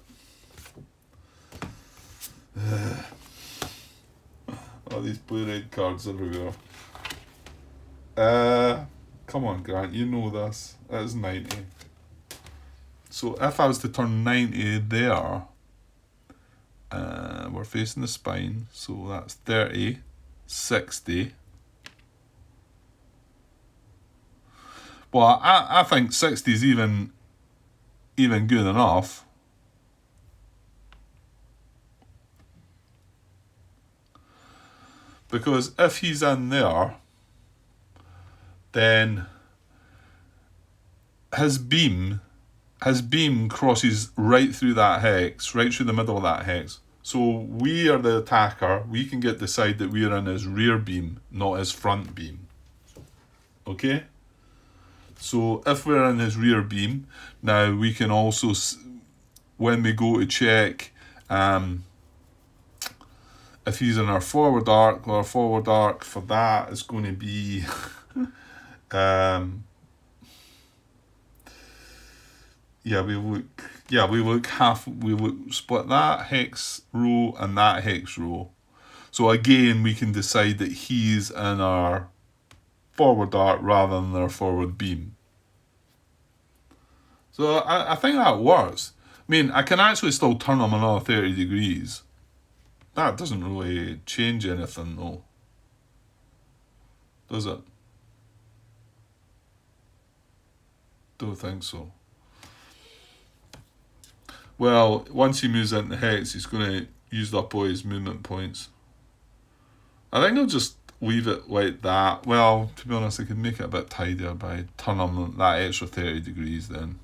Oh, these blue-red cards everywhere. Come on, Grant, you know this. It is 90. So if I was to turn 90 there, we're facing the spine, so that's 30, 60. Well, I think 60 is even good enough. Because if he's in there, then his beam crosses right through that hex, right through the middle of that hex. So we are the attacker. We can get the side that we are in his rear beam, not his front beam. Okay? So if we're in his rear beam, now we can also, when we go to check if he's in our forward arc, well, our forward arc for that is going to be we look split that hex row and that hex row. So again, we can decide that he's in our forward arc rather than our forward beam. So I think that works. I mean, I can actually still turn him another 30 degrees. That doesn't really change anything though, does it? Don't think so. Well, once he moves into hex, he's going to use up all his movement points. I think I'll just leave it like that. Well, to be honest, I could make it a bit tidier by turning him that extra 30 degrees then.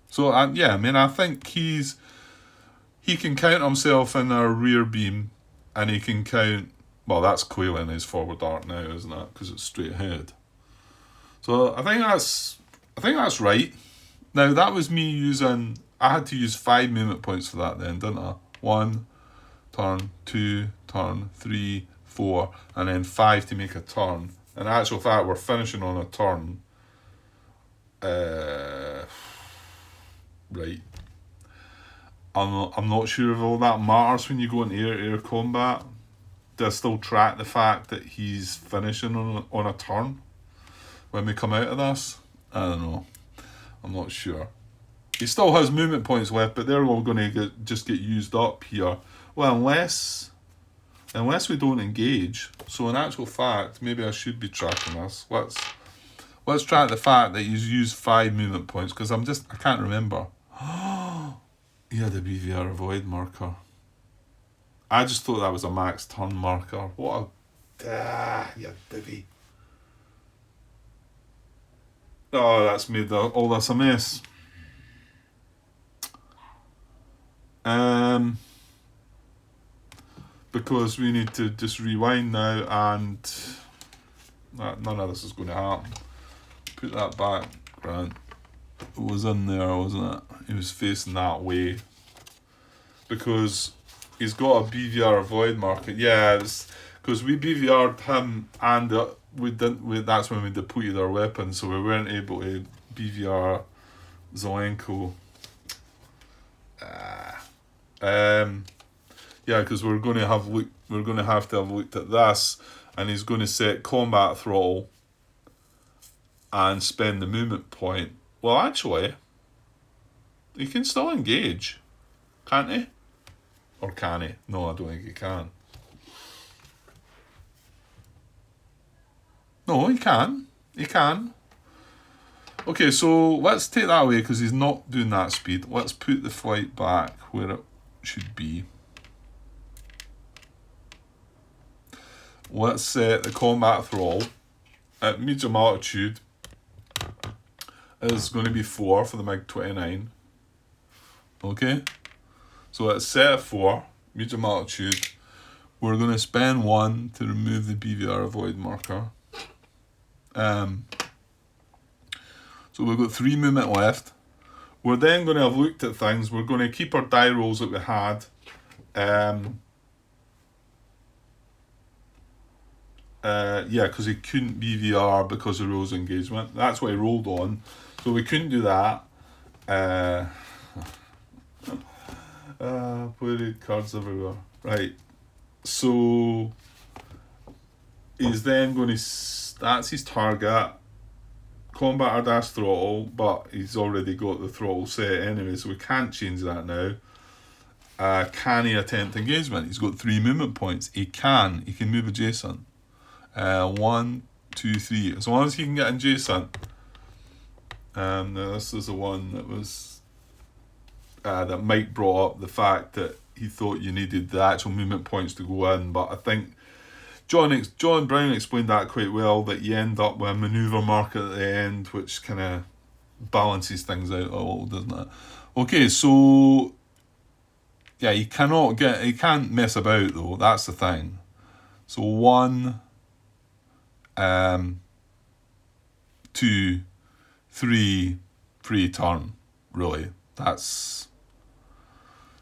So, yeah, I mean, I think he can count himself in our rear beam, and he can count, well, that's clearly in his forward arc now, isn't it? Because it's straight ahead. So I think that's right. Now that was me using, I had to use 5 movement points for that then, didn't I? 1, turn, 2, turn, 3, 4, and then 5 to make a turn. In actual fact, we're finishing on a turn. Right. I'm not sure if all that matters when you go into air-to-air combat. Do I still track the fact that he's finishing on a turn when we come out of this? I don't know. I'm not sure. He still has movement points left, but they're all going to just get used up here. Well, unless we don't engage. So in actual fact, maybe I should be tracking this. Let's track the fact that he's used 5 movement points, because I can't remember. He had a BVR avoid marker. I just thought that was a max turn marker. What a... you divvy. Oh, that's made all this a mess. Because we need to just rewind now, and none of this is going to happen. Put that back, Grant. It was in there, wasn't it? He was facing that way. Because he's got a BVR avoid marker. Yeah, because we BVR'd him, and that's when we depleted our weapons, so we weren't able to BVR Zelenko. Yeah, because we're going to have to have looked at this, and he's going to set combat throttle and spend the movement point. Well, actually, he can still engage, can't he? Or can he? No, I don't think he can. No, he can. He can. Okay, so let's take that away because he's not doing that speed. Let's put the flight back where it should be. Let's set the combat throttle at medium altitude is going to be 4 for the MiG-29. Okay, so let's set at 4, medium altitude. We're going to spend 1 to remove the BVR avoid marker. So we've got 3 movement left. We're then going to have looked at things. We're going to keep our die rolls that we had. Yeah, because he couldn't BVR because of rules engagement. That's what he rolled on. So we couldn't do that. Played cards everywhere. Right. So he's then going to... That's his target. Combat our dash throttle, but he's already got the throttle set anyway, so we can't change that now. Can he attempt engagement? He's got 3 movement points. He can move adjacent. 1, 2, 3. As long as he can get adjacent. Now this is the one that was that Mike brought up, the fact that he thought you needed the actual movement points to go in, but I think John Brown explained that quite well, that you end up with a manoeuvre marker at the end, which kind of balances things out a little, doesn't it? Okay, so yeah, he can't mess about though, that's the thing. So 1, 2, 3, free turn, really.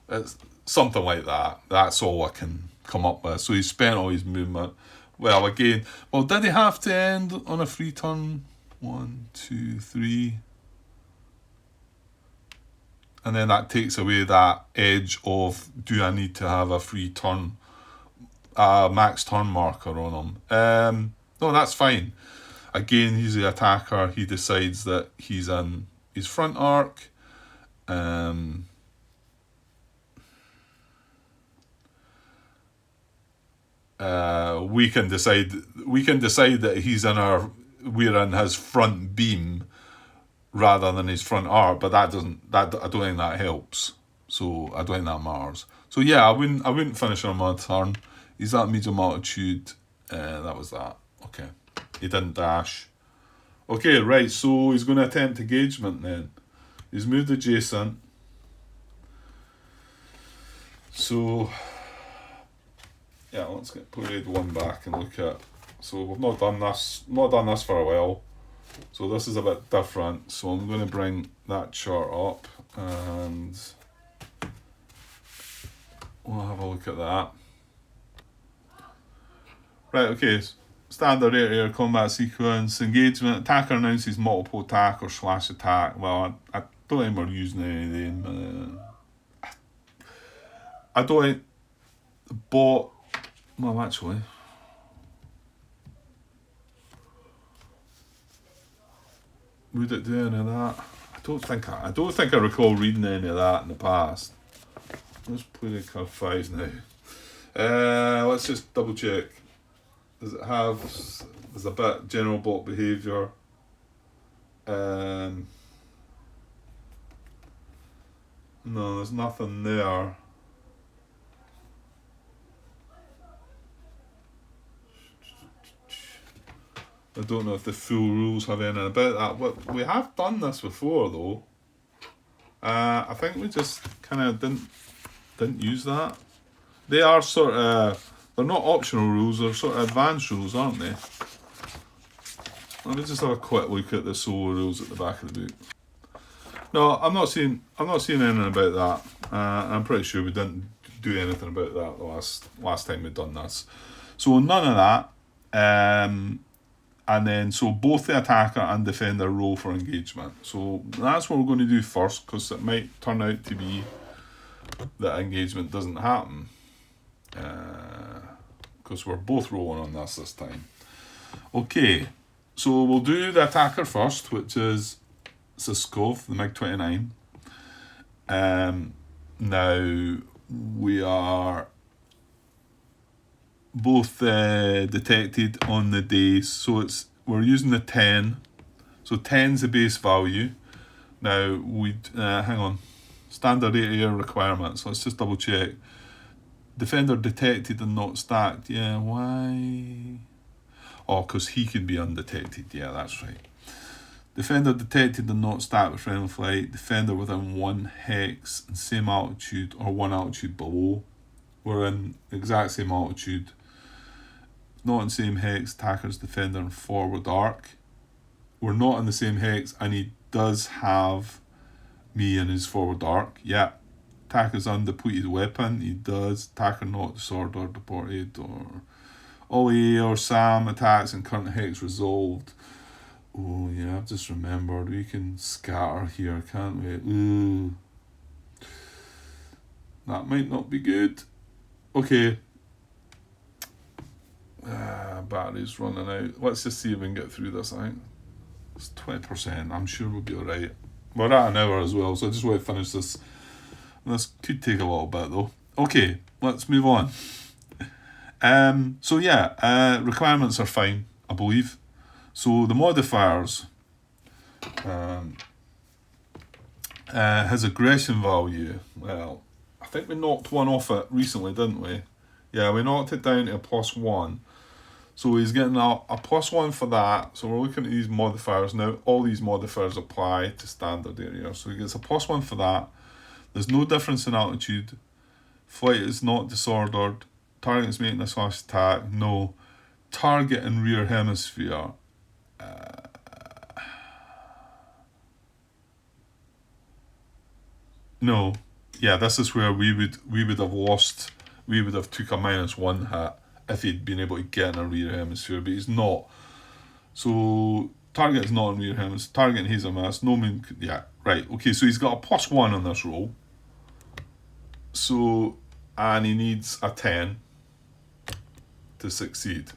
It's something like that. That's all I can come up with. So he spent all his movement. Well, again, did he have to end on a free turn? 1, 2, 3. And then that takes away that edge of, do I need to have a free turn, max turn marker on him? No, that's fine. Again, he's the attacker. He decides that he's in his front arc. We can decide that we're in his front beam rather than his front arc, but I don't think that helps. So I don't think that matters. So yeah, I wouldn't finish on my turn. He's at medium altitude. That was that. Okay. He didn't dash. Okay, right, so he's going to attempt engagement then. He's moved adjacent. So yeah, let's get parade 1 back and look at. So we've not done this for a while. So this is a bit different. So I'm going to bring that chart up and we'll have a look at that. Right, okay. Standard air combat sequence. Engagement. Attacker announces multiple attack or slash attack. Well, I don't think we're using any of them. I don't think the bot... Well, actually... Would it do any of that? I don't think I recall reading any of that in the past. Let's play the card 5 now. Let's just double check. Does it have... There's a bit general bot behaviour. No, there's nothing there. I don't know if the full rules have anything about that. We have done this before though. I think we just kind of didn't use that. They are sort of... They're not optional rules, they're sort of advanced rules, aren't they? Let me just have a quick look at the solo rules at the back of the book. No, I'm not seeing anything about that. I'm pretty sure we didn't do anything about that the last time we'd done this. So none of that. And then, so both the attacker and defender roll for engagement. So that's what we're going to do first, because it might turn out to be that engagement doesn't happen. because we're both rolling on this time. Okay, so we'll do the attacker first, which is Siskov, the MiG-29. Now we are both detected on the day, so we're using the 10. So 10's the base value. Now we hang on, standard air requirements. Let's just double check. Defender detected and not stacked. Yeah, why? Oh, because he could be undetected. Yeah, that's right. Defender detected and not stacked with friendly flight. Defender within 1 hex and same altitude or 1 altitude below. We're in exact same altitude. Not in same hex, attacker's defender and forward arc. We're not in the same hex, and he does have me in his forward arc. Yeah. Attacker's undepleted weapon. He does. Attacker not disordered, deported, or Ollie or Sam attacks and current hex resolved. Oh yeah, I've just remembered we can scatter here, can't we? Ooh. That might not be good. Okay. Battery's running out. Let's just see if we can get through this, I think. It's 20%. I'm sure we'll be alright. We're at an hour as well, so I just want to finish this. This could take a little bit though. Okay, let's move on. So yeah, requirements are fine, I believe. So the modifiers, his aggression value, well, I think we knocked one off it recently, didn't we? Yeah, we knocked it down to a +1. So he's getting a +1 for that. So we're looking at these modifiers now. All these modifiers apply to standard area. So he gets a +1 for that. There's no difference in altitude. Flight is not disordered. Target is making a slash attack. No. Target in rear hemisphere. No. Yeah, this is where we would have lost. We would have took a -1 hit if he'd been able to get in a rear hemisphere, but he's not. So target is not in rear hemisphere. Target in his mass. No mean. Yeah, right. Okay, so he's got a +1 on this roll. So, and he needs a 10 to succeed.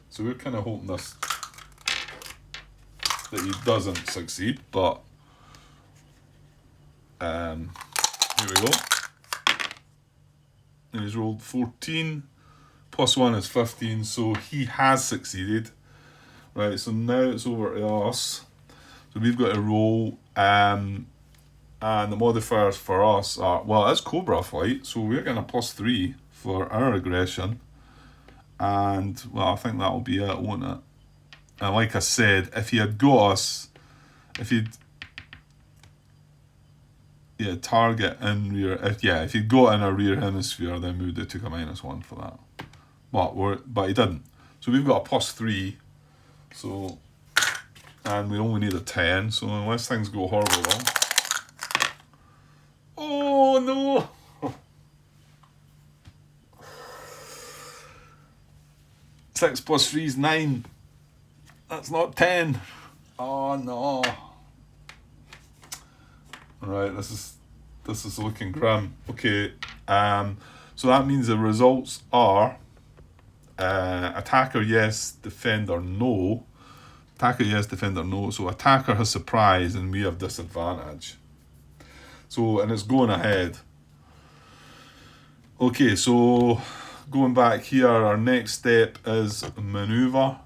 So we're kind of hoping that he doesn't succeed, but here we go. And he's rolled 14, +1 is 15, so he has succeeded. Right, so now it's over to us. So we've got to roll, and the modifiers for us are, well, it's Cobra flight, so we're getting a +3 for our aggression. And, well, I think that'll be it, won't it? And like I said, if he had got us, if he'd, yeah, target in rear, if he'd got in a rear hemisphere, then we would have took a -1 for that. But he didn't. So we've got a +3, so, and we only need a 10, so unless things go horribly wrong. Oh no! 6 + 3 is 9. That's not 10. Oh no. Alright, this is looking grim. Okay, so that means the results are attacker yes, defender no. Attacker yes, defender no. So attacker has surprise and we have disadvantage. So, and it's going ahead. Okay, so going back here, our next step is maneuver.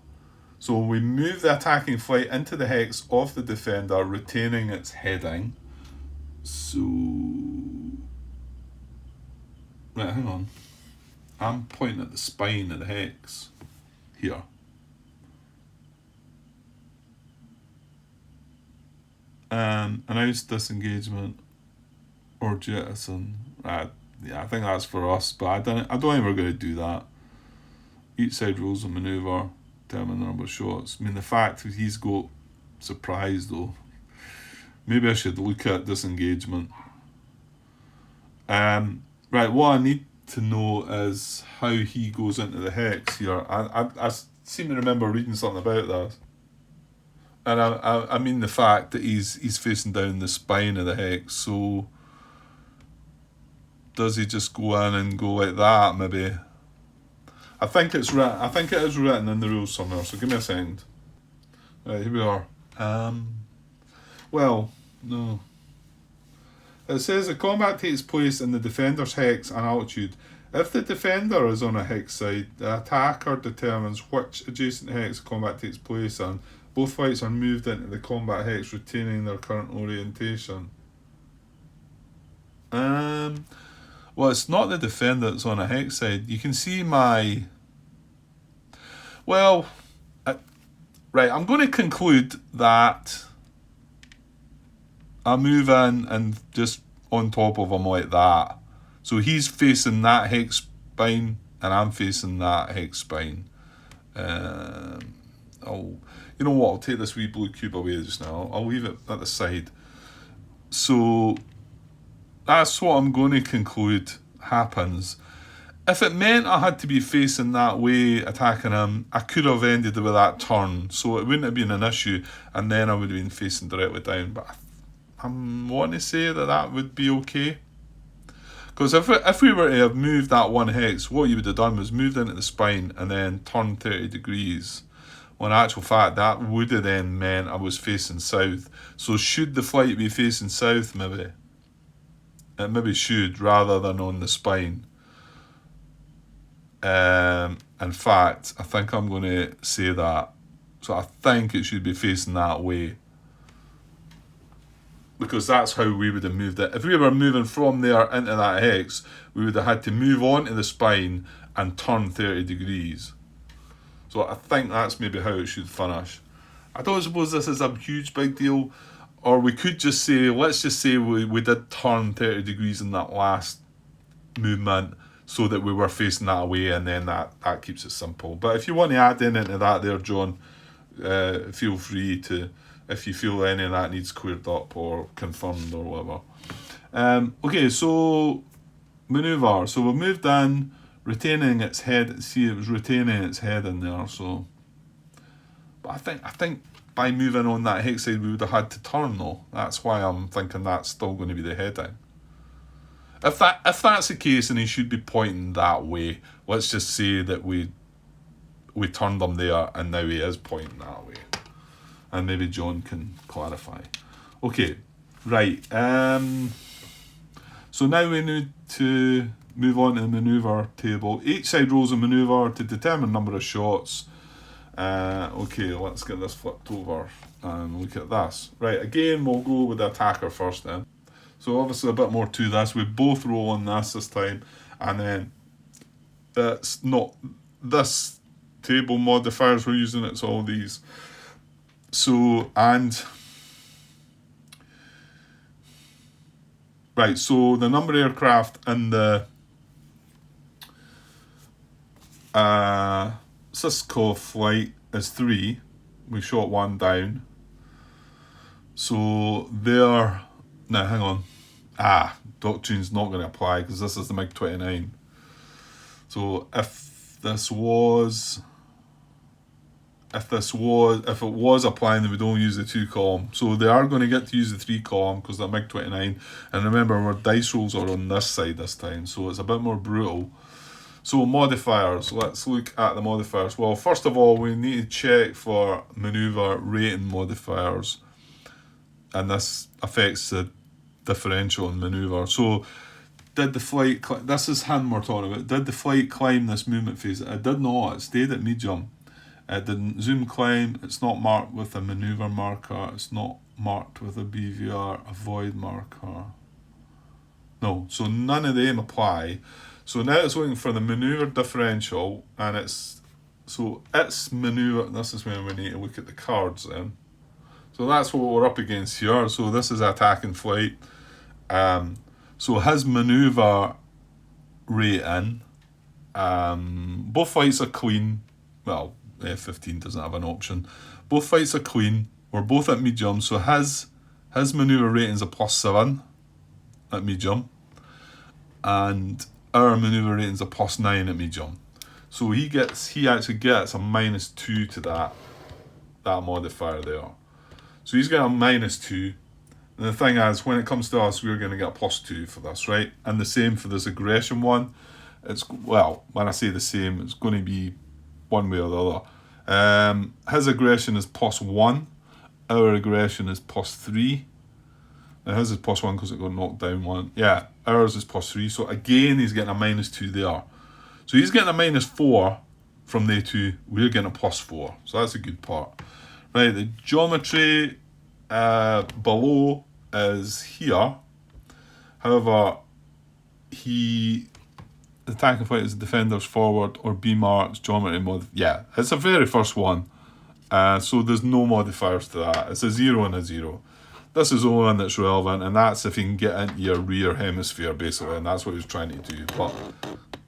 So we move the attacking flight into the hex of the defender, retaining its heading. So, right, hang on. I'm pointing at the spine of the hex here. Announce disengagement or jettison. Yeah, I think that's for us, but I don't think we're going to do that. Each side rolls a maneuver, determine the number of shots. I mean, the fact that he's got surprise though. Maybe I should look at disengagement. Right, what I need to know is how he goes into the hex here. I seem to remember reading something about that. And I mean the fact that he's facing down the spine of the hex, so does he just go in and go like that maybe? I think it's I think it is written in the rules somewhere. So give me a second. Right, here we are. Well, no. It says the combat takes place in the defender's hex and altitude. If the defender is on a hex side, the attacker determines which adjacent hex combat takes place in. Both fights are moved into the combat hex, retaining their current orientation. Well, it's not the defender that's on a hex side. You can see my... Well, right, I'm going to conclude that I move in and just on top of him like that. So he's facing that hex spine and I'm facing that hex spine. You know what, I'll take this wee blue cube away just now. I'll leave it at the side. So that's what I'm going to conclude happens. If it meant I had to be facing that way, attacking him, I could have ended with that turn. So it wouldn't have been an issue. And then I would have been facing directly down. But I'm wanting to say that that would be okay. Because if we were to have moved that one hex, what you would have done was moved into the spine and then turned 30 degrees. Well, in actual fact, that would have then meant I was facing south. So should the flight be facing south, maybe? It maybe should, rather than on the spine. In fact, I think I'm going to say that. So I think it should be facing that way. Because that's how we would have moved it. If we were moving from there into that hex, we would have had to move on to the spine and turn 30 degrees. So I think that's maybe how it should finish. I don't suppose this is a huge big deal. Or we could just say, let's just say we did turn 30 degrees in that last movement so that we were facing that away, and then that keeps it simple. But if you want to add into that there, John, feel free to, if you feel any of that needs cleared up or confirmed or whatever. Okay, so manoeuvre. So we moved in, retaining its head. See, it was retaining its head in there. So, but I think by moving on that hex side, we would have had to turn though. That's why I'm thinking that's still going to be the heading. If that's the case, and he should be pointing that way, let's just say that we turned him there, and now he is pointing that way. And maybe John can clarify. Okay, right. So now we need to move on to the manoeuvre table. Each side rolls a manoeuvre to determine number of shots. Okay, let's get this flipped over and look at this. Right, again, we'll go with the attacker first then. So obviously a bit more to this. We both roll on this time, and then it's not this table modifiers we're using, it's all these. So, and right, so the number of aircraft in the Cisco flight is 3. We shot 1 down. So there. Now hang on. Doctrine's not going to apply because this is the MiG-29. So if it was applying, then we don't use the 2 column. So they are going to get to use the 3 column because they're MiG-29. And remember, our dice rolls are on this side this time, so it's a bit more brutal. So modifiers, let's look at the modifiers. Well, first of all, we need to check for manoeuvre rating modifiers. And this affects the differential in manoeuvre. So did the flight, this is him we're talking about, did the flight climb this movement phase? It did not, it stayed at medium. It didn't zoom climb, it's not marked with a manoeuvre marker, it's not marked with a BVR avoid marker. No, so none of them apply. So now it's looking for the manoeuvre differential, and it's manoeuvre, this is when we need to look at the cards then. So that's what we're up against here. So this is attacking flight. So his manoeuvre rating, both flights are clean. Well, F-15 doesn't have an option. Both flights are clean. We're both at medium. So his manoeuvre rating is a +7 at medium. And our manoeuvre rating is a +9 at medium. So he actually gets a -2 to that modifier there. So he's got a -2. And the thing is, when it comes to us, we're going to get a +2 for this, right? And the same for this aggression one. it's, well, when I say the same, it's going to be one way or the other. His aggression is +1. Our aggression is +3. Now his is +1 because it got knocked down one. Yeah, ours is +3. So again, he's getting a -2 there. So he's getting a -4 from they two. We're getting a +4. So that's a good part. Right, the geometry below is here. However, the attacking fight is defenders forward or B marks, geometry mod. Yeah, it's the very first one. So there's no modifiers to that. It's a 0 and a 0. This is the only one that's relevant, and that's if you can get into your rear hemisphere, basically, and that's what he was trying to do. But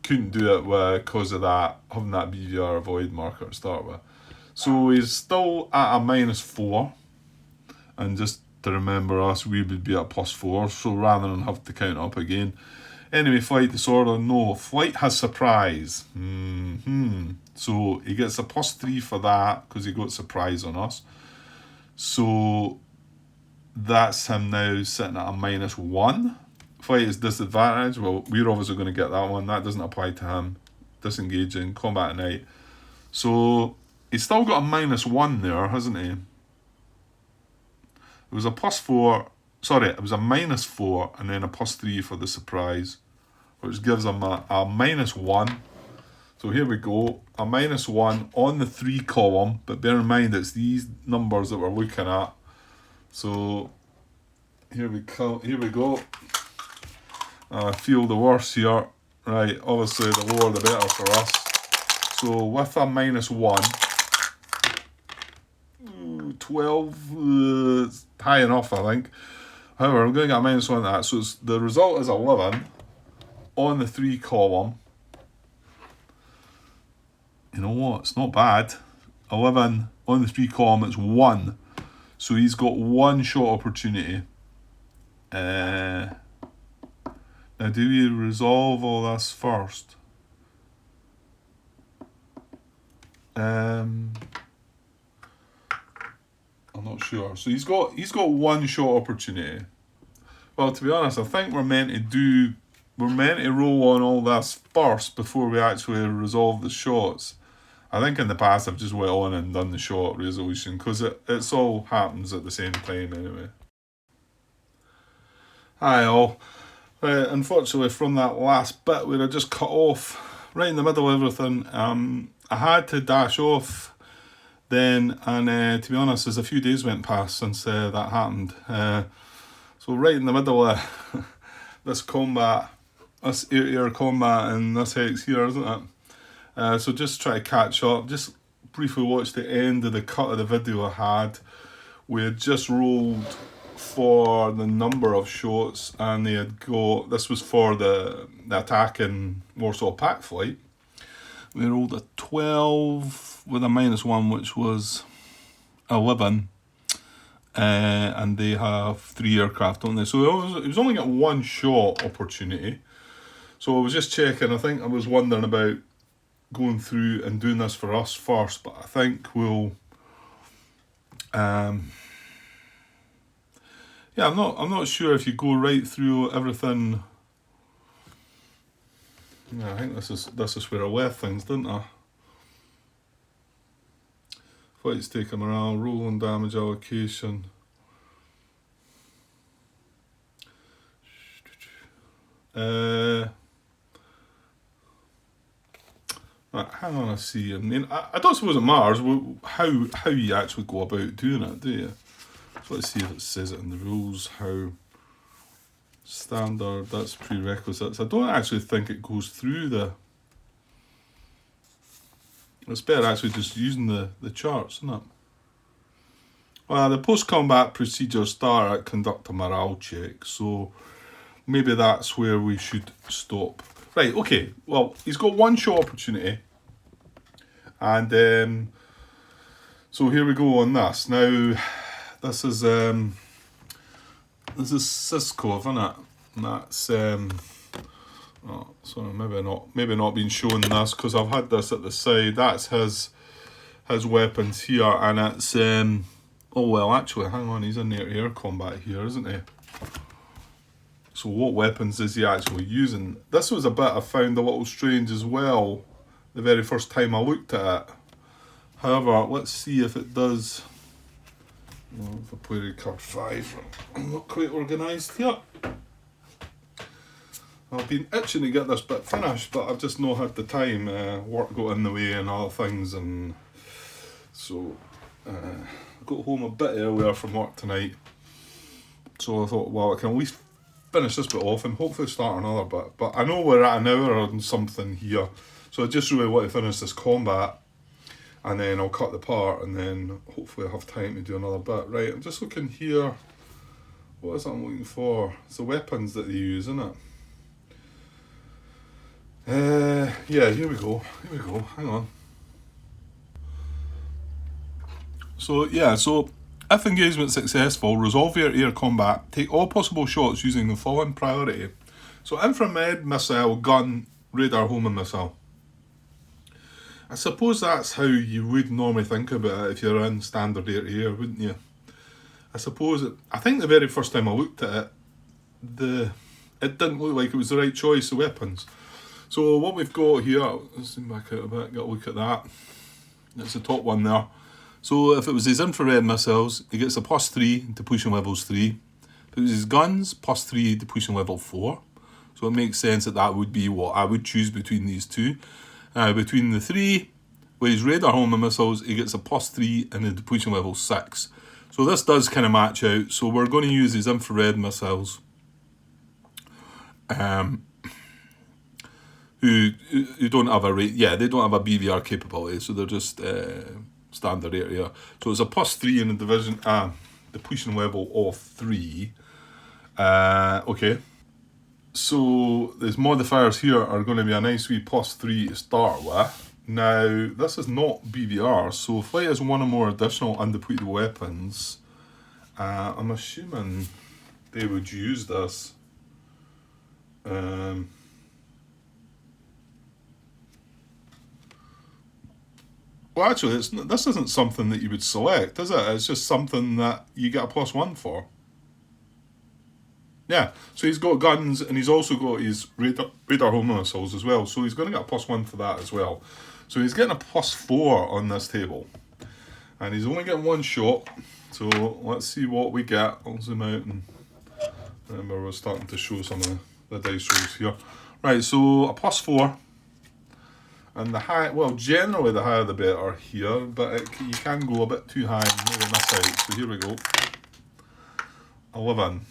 couldn't do it because of that, having that BVR avoid marker to start with. So he's still at a -4. And just to remember us, we would be at +4. So rather than have to count up again. Enemy flight disorder, no. Flight has surprise. So he gets a +3 for that because he got surprise on us. So that's him now sitting at a -1. Flight is disadvantage. Well, we're obviously going to get that one. That doesn't apply to him. Disengaging, combat at night. So he's still got a -1 there, hasn't he? It was a +4. Sorry, it was a -4 and then a +3 for the surprise, which gives him a -1. So here we go, a -1 on the 3 column, but bear in mind it's these numbers that we're looking at. So here we go. I feel the worse here. Right, obviously the lower the better for us. So with a -1, 12, it's high enough, I think. However, I'm going to get a -1 at that. So the result is 11 on the 3 column. You know what? It's not bad. 11 on the 3 column, it's 1. So he's got 1 shot opportunity. Now, do we resolve all this first? I'm not sure. So he's got 1 shot opportunity. Well, to be honest, I think we're meant to roll on all this first before we actually resolve the shots. I think in the past I've just went on and done the shot resolution because it's all happens at the same time anyway. Hi all. Right, unfortunately from that last bit where I just cut off right in the middle of everything, I had to dash off then, and to be honest, as a few days went past since that happened. So right in the middle of this combat, this air-to-air combat and this hex here, isn't it? So just try to catch up, just briefly watch the end of the cut of the video I had. We had just rolled for the number of shots, and they had got, this was for the attacking Warsaw Pack flight. We rolled a 12 with a -1, which was 11. And they have 3 aircraft, don't they? So it was only got 1 shot opportunity. So I was just checking. I think I was wondering about going through and doing this for us first, but I think we'll yeah, I'm not sure if you go right through everything. Yeah, I think this is where I left things, didn't I? Flights taken morale, rolling damage allocation. Right, hang on, I see. I mean, I don't suppose it matters how you actually go about doing it, do you? So let's see if it says it in the rules. How standard, that's prerequisites. I don't actually think it goes through the. It's better actually just using the charts, isn't it? Well, the post-combat procedures start at conduct a morale check, so maybe that's where we should stop. Right, okay, well, he's got 1 shot opportunity, and so here we go on this. Now, this is Cisco, isn't it? And that's oh, sorry, maybe not been shown this because I've had this at the side. That's his weapons here, and it's oh well, actually, hang on, he's in air-to-air combat here, isn't he? So what weapons is he actually using? This was a bit I found a little strange as well the very first time I looked at it. However, let's see if it does. Well, if I play red card 5, I'm not quite organised here. I've been itching to get this bit finished, but I've just not had the time. Work got in the way and other things, and so I got home a bit earlier from work tonight. So I thought, well, I can at least finish this bit off and hopefully start another bit. But I know we're at an hour and something here, so I just really want to finish this combat, and then I'll cut the part, and then hopefully I'll have time to do another bit. Right, I'm just looking here. What is it I'm looking for? It's the weapons that they use, isn't it? Yeah, here we go. Hang on. So yeah, so if engagement successful, resolve your air combat, take all possible shots using the following priority. So infrared missile, gun, radar homing missile. I suppose that's how you would normally think about it if you're in standard air-to-air, wouldn't you? I think the very first time I looked at it, it didn't look like it was the right choice of weapons. So what we've got here, let's zoom back out a bit, get a look at that. That's the top one there. So if it was his infrared missiles, he gets a +3 depletion levels 3. If it was his guns, +3 depletion level 4. So it makes sense that would be what I would choose between these two. Between the 3, with his radar homing missiles, he gets a +3 and the depletion level 6. So this does kind of match out. So we're going to use his infrared missiles. Who don't have they don't have a BVR capability, so they're just standard area. So it's a +3 in the division, depletion level of 3. Okay. So these modifiers here are going to be a nice wee +3 to start with. Now, this is not BVR, so flight has one or more additional undepleted weapons. I'm assuming they would use this. Well, actually, this isn't something that you would select, is it? It's just something that you get a +1 for. Yeah, so he's got guns, and he's also got his radar homing missiles as well, so he's going to get a +1 for that as well. So he's getting a +4 on this table. And he's only getting one shot, so let's see what we get. I'll zoom out, and remember we're starting to show some of the dice rolls here. Right, so a +4. And the high, well, generally the higher the better here, but you can go a bit too high and maybe miss out. So here we go. 11.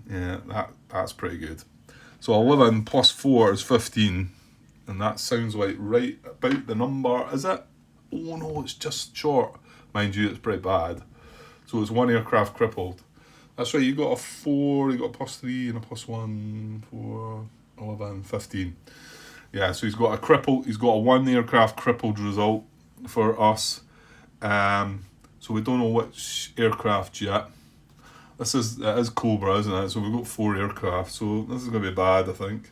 Yeah, that's pretty good. So 11 +4 is 15. And that sounds like right about the number, is it? Oh no, it's just short. Mind you, it's pretty bad. So it's one aircraft crippled. That's right, you got a 4, you got a +3 and a +1, 4, 11, 15. Yeah, so he's got a 1 aircraft crippled result for us. So we don't know which aircraft yet. It is Cobra, isn't it? So we've got 4 aircraft, so this is going to be bad, I think.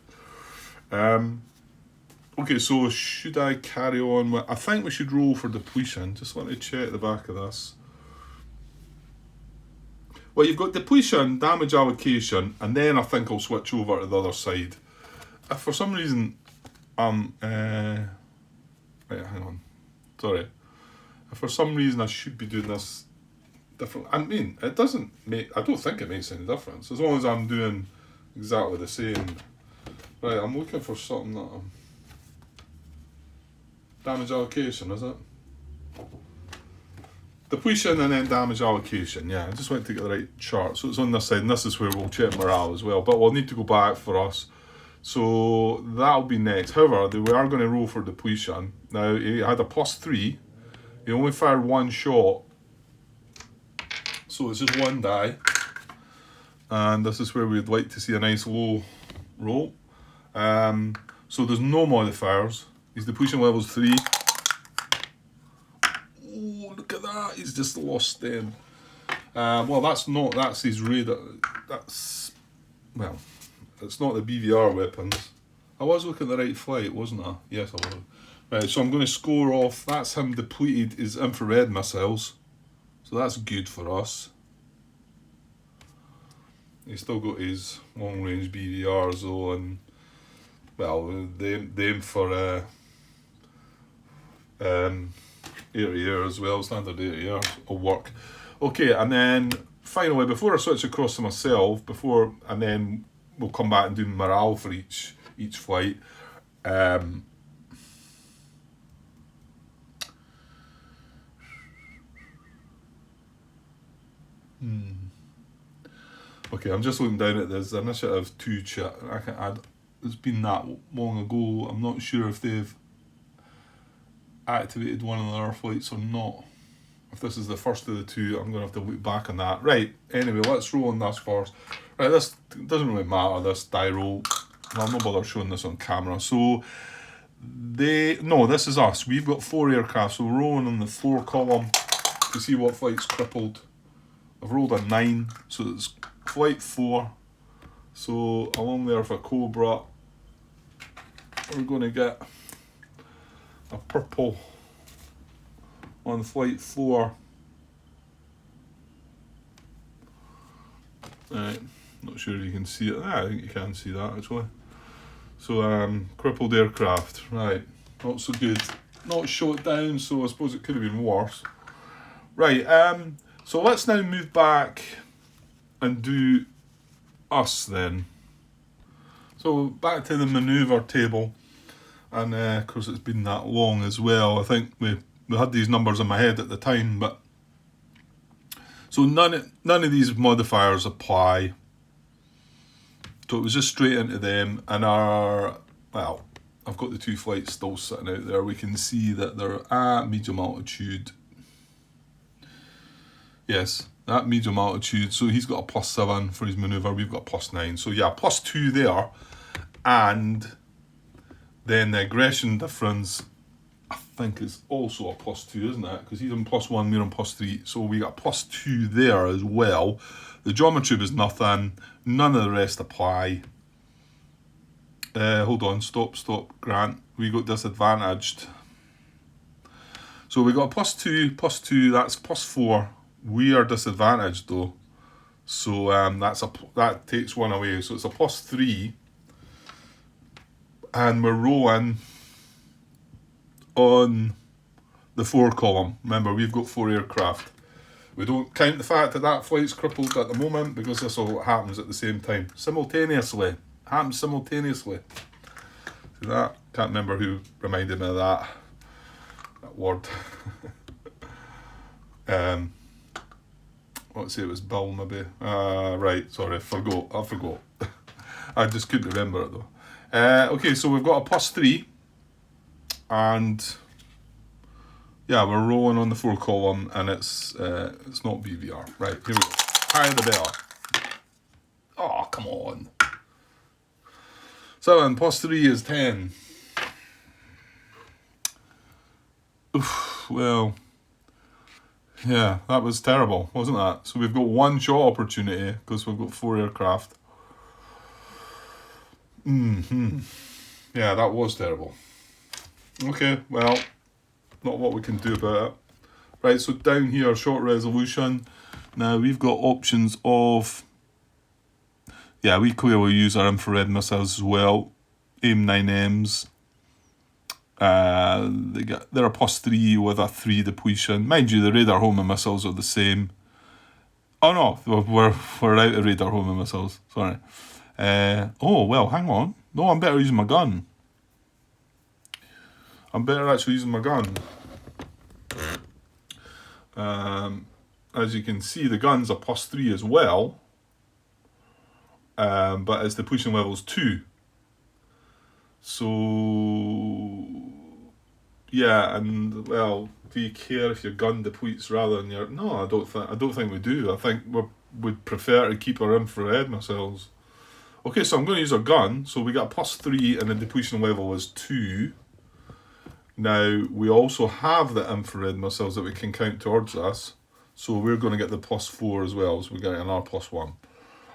Okay, so should I carry on with... I think we should roll for depletion. Just want to check the back of this. Well, you've got depletion, damage allocation, and then I think I'll switch over to the other side. If for some reason... right, hang on. Sorry. If for some reason I should be doing this different... I mean, it doesn't make... I don't think it makes any difference. As long as I'm doing exactly the same. Right, I'm looking for something that I'm... Damage allocation, is it? Depletion and then damage allocation. Yeah, I just went to get the right chart. So it's on this side, and this is where we'll check morale as well. But we'll need to go back for us. So that'll be next. However, we are going to roll for depletion. Now, he had a +3. He only fired 1 shot. So it's just 1 die. And this is where we'd like to see a nice low roll. So there's no modifiers. His depletion level's 3. Oh, look at that. He's just lost them. Well, that's his radar. Well, it's not the BVR weapons. I was looking at the right flight, wasn't I? Yes, I was. Right, so I'm going to score off. That's him depleted his infrared missiles. So that's good for us. He's still got his long range BVRs though, and well, they aim for 80 as well, standard 80 will work. Okay, and then finally, before I switch across to myself, and then we'll come back and do morale for each flight. Okay, I'm just looking down at this Initiative 2 chat. It's been that long ago. I'm not sure if they've activated one of their flights or not. If this is the first of the two, I'm going to have to look back on that. Right, anyway, let's roll on this first. Right, this doesn't really matter, this die roll. I'll not bother showing this on camera. So, this is us. We've got 4 aircraft, so we're rolling on the 4 column to see what flight's crippled. I've rolled a 9, so it's flight 4. So, along there for Cobra, we're going to get a purple on flight 4. Right, not sure if you can see it. I think you can see that actually. So crippled aircraft, right, not so good. Not shot down, so I suppose it could have been worse. Right, so let's now move back and do us then. So back to the manoeuvre table, and of course it's been that long as well. I think we had these numbers in my head at the time, but so none of these modifiers apply. So it was just straight into them, and I've got the 2 flights still sitting out there. We can see that they're at medium altitude. Yes, at medium altitude. So he's got a +7 for his manoeuvre. We've got a +9. So yeah, +2 there, and then the aggression difference, I think is also a +2, isn't it? Because he's on +1, we're on +3, so we got a +2 there as well. The geometry was nothing. None of the rest apply. Hold on, stop, Grant. We got disadvantaged. So we got a +2, that's +4. We are disadvantaged though. So that takes 1 away. So it's a +3. And we're rolling on the 4 column. Remember, we've got 4 aircraft. We don't count the fact that flight's crippled at the moment because this all happens at the same time. Simultaneously. Happens simultaneously. See that? Can't remember who reminded me of that word. Let's say it was Bill maybe. Right, sorry, I forgot. I just couldn't remember it though. Okay, so we've got a +3. And yeah, we're rolling on the 4 column, and it's not BVR. Right, here we go. Higher the better. Oh, come on. 7 +3 is 10. Oof, well, yeah, that was terrible, wasn't that? So we've got 1 shot opportunity because we've got 4 aircraft. Yeah, that was terrible. Okay, well, not what we can do about it. Right, so down here, short resolution. Now we've got options of, yeah, we clearly use our infrared missiles as well. AIM-9Ms. They're a +3 with a 3 depletion. Mind you, the radar homing missiles are the same. Oh no, we're out of radar homing missiles. Sorry. Oh well, hang on. No, I'm better using my gun. I'm better actually using my gun. As you can see, the gun's a +3 as well, but its depletion level's 2. So yeah, and well, do you care if your gun depletes rather than your? No, I don't think we do. I think we'd prefer to keep our infrared missiles. Okay, so I'm going to use a gun. So we got a +3, and the depletion level is 2. Now, we also have the infrared missiles that we can count towards us. So we're going to get the +4 as well. So we're getting another +1.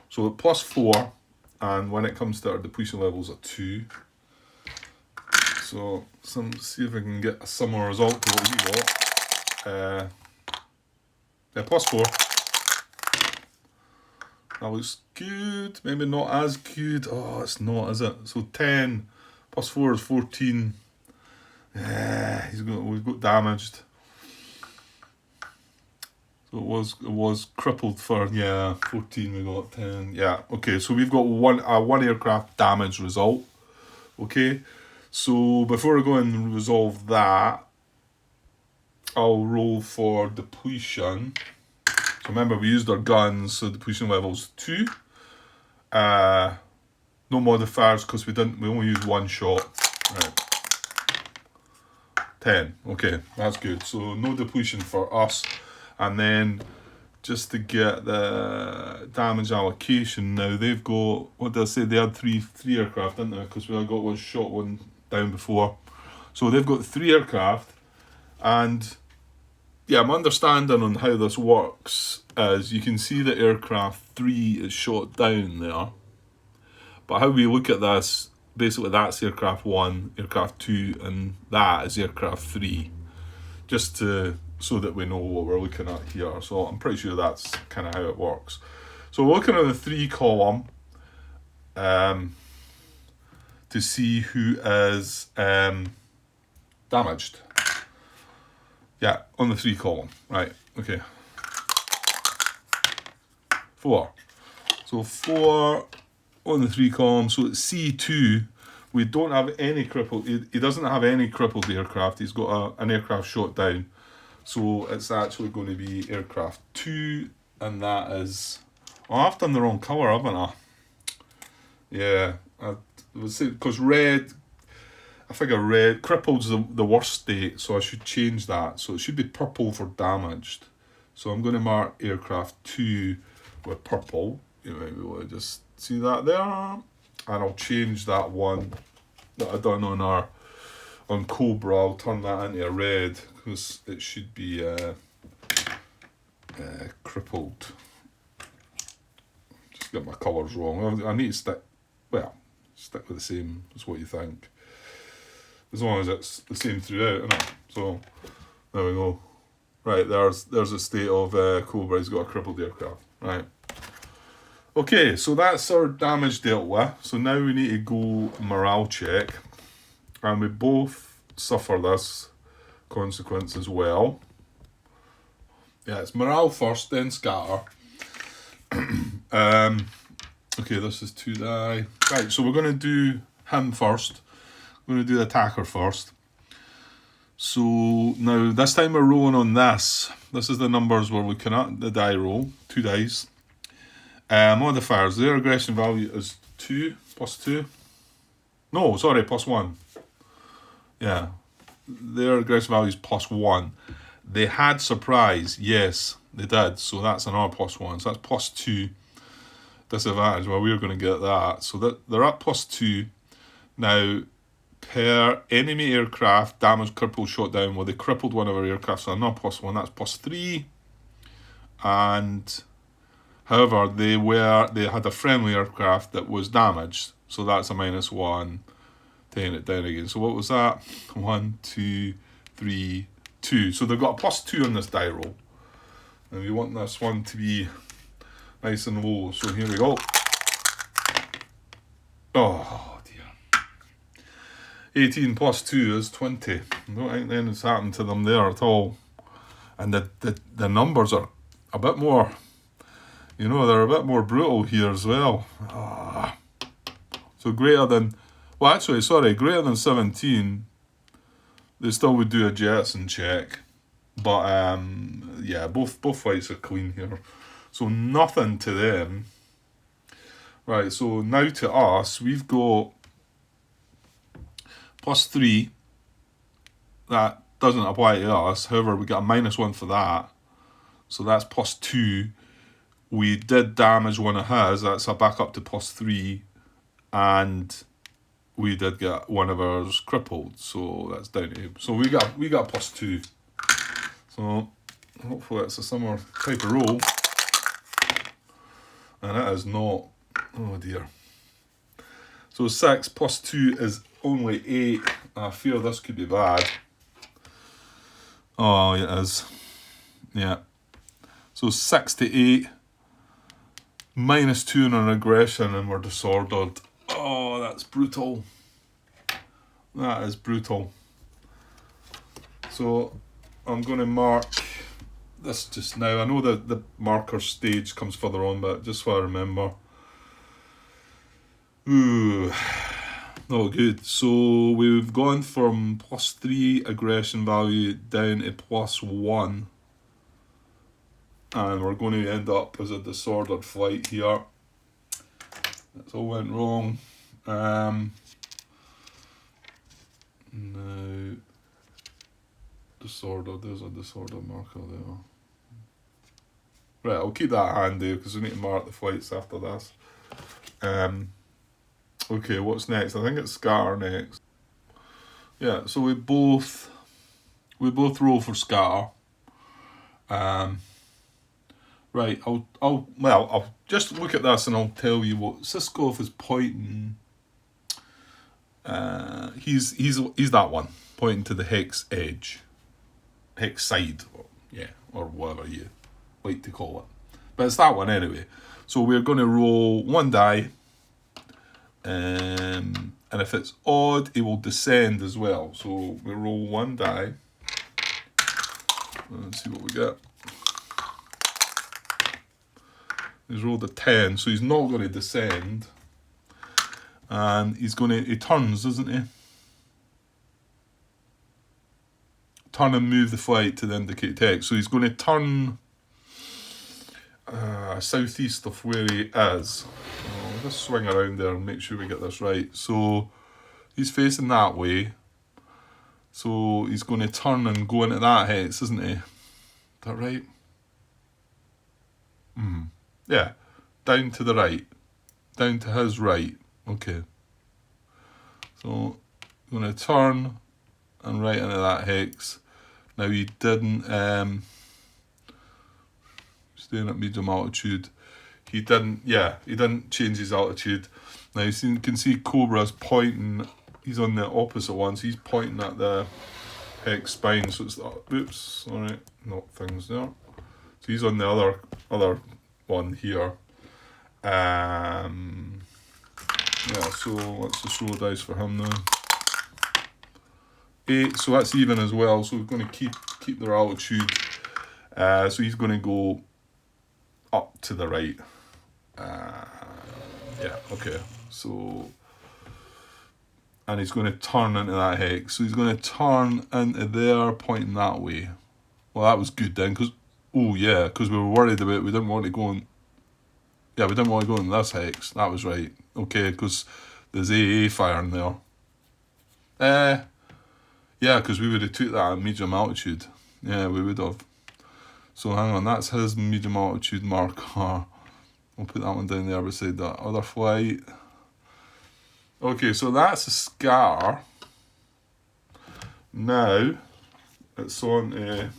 So at +4, and when it comes to our depletion levels at 2. So see if I can get a similar result to what we got. Yeah, +4. That looks good. Maybe not as good. Oh, it's not, is it? So 10 plus 4 is 14. Yeah, we've got damaged. So it was crippled for 14. We got 10. Yeah, okay. So we've got one aircraft damage result. Okay, so before I go and resolve that, I'll roll for depletion. So remember, we used our guns, so depletion level's 2. No modifiers because we only used one shot. Right. 10. Okay, that's good. So no depletion for us. And then just to get the damage allocation now, they've got, what did I say? They had three aircraft, didn't they? Because we had got one down before. So they've got 3 aircraft. And yeah, my understanding on how this works is you can see that aircraft 3 is shot down there. But how we look at this, basically that's aircraft 1, aircraft 2, and that is aircraft 3. Just so that we know what we're looking at here. So I'm pretty sure that's kind of how it works. So we're looking at the 3 column to see who is damaged. Yeah, on the 3 column. Right, okay. 4. So 4 on the 3 column. So it's C2. We don't have any crippled. He doesn't have any crippled aircraft. He's got an aircraft shot down. So it's actually going to be aircraft 2, and that is... Oh, I've done the wrong colour, haven't I? Yeah, I would say, because red... I figure red, crippled's the worst state, so I should change that. So it should be purple for damaged. So I'm going to mark aircraft 2 with purple. You might be able to just see that there. And I'll change that one that I done on Cobra. I'll turn that into a red because it should be crippled. Just get my colours wrong. I need to stick with the same as what you think. As long as it's the same throughout, isn't it? So there we go. Right, there's a state of Cobra. He's got a crippled aircraft. Right. Okay, so that's our damage dealt with. So now we need to go morale check. And we both suffer this consequence as well. Yeah, it's morale first, then scatter. Okay, this is 2 die. Right, so we're going to do him first. We're going to do the attacker first. So now this time we're rolling on this. This is the numbers we're looking at, the die roll, 2 dice. Modifiers, their aggression value is 2, plus 2. No, sorry, plus 1. Yeah, their aggression value is plus 1. They had surprise, yes, they did. So that's another plus 1. So that's plus 2 disadvantage. Well, we're going to get that. So that they're at plus 2. Now, per enemy aircraft, damaged, crippled, shot down. Well, they crippled one of our aircraft, so not plus 1. That's plus 3. And however, they had a friendly aircraft that was damaged, so that's a minus 1. Taking it down again. So what was that? 1, 2, 3, 2. So they've got a plus 2 on this die roll. And we want this one to be nice and low. So here we go. Oh dear. 18 plus 2 is 20. I don't think anything's happened to them there at all. And the numbers are a bit more, they're a bit more brutal here as well. So greater than 17, they still would do a Jetson check. But yeah, both fights are clean here. So nothing to them. Right, so now to us, we've got plus 3. That doesn't apply to us. However, we got a minus 1 for that. So that's plus 2. We did damage one of his. That's back up to plus 3. And we did get one of ours crippled. So that's down to him. So we got plus 2. So hopefully it's a similar type of roll. And it is not. Oh dear. So 6 plus 2 is only 8. I fear this could be bad. Oh, it is. Yeah. So 6 to 8. -2 on an aggression and we're disordered. Oh, that's brutal. That is brutal. So I'm going to mark this just now. I know that the marker stage comes further on, but just so I remember. Ooh, not good. So we've gone from +3 aggression value down to +1. And we're going to end up as a disordered flight here. That's all went wrong. No. Disordered, there's a disordered marker there. Right, I'll keep that handy because we need to mark the flights after this. Okay, what's next? I think it's scatter next. Yeah, so we both roll for scatter. Right, I'll just look at this and I'll tell you what Siskov is pointing. He's that one pointing to the hex edge, hex side, or whatever you like to call it. But it's that one anyway. So we're going to roll one die. And if it's odd, it will descend as well. So we roll one die. Let's see what we get. He's rolled a 10, so he's not going to descend. And he turns, doesn't he? Turn and move the flight to the indicated hex. So he's going to turn southeast of where he is. I'll just swing around there and make sure we get this right. So he's facing that way. So he's going to turn and go into that hex, isn't he? Is that right? Yeah. Down to the right. Down to his right. Okay. So I'm going to turn and right into that hex. Now he didn't staying at medium altitude. He didn't change his altitude. Now you can see Cobra's pointing, he's on the opposite one, so he's pointing at the hex spine, so it's, oops, sorry, not things there. So he's on the other one here. Yeah, so let's just roll dice for him now. 8, so that's even as well, so we're going to keep their altitude. So he's going to go up to the right. Yeah, okay. So, and he's going to turn into that hex. So he's going to turn into there, pointing that way. Well, that was good then, because we were worried about we didn't want to go in. Yeah, we didn't want to go in this hex. That was right. Okay, because there's AA firing there. Yeah, because we would have took that at medium altitude. Yeah, we would have. So hang on, that's his medium altitude marker. We'll put that one down there beside that other flight. Okay, so that's a scar. Now, it's on a...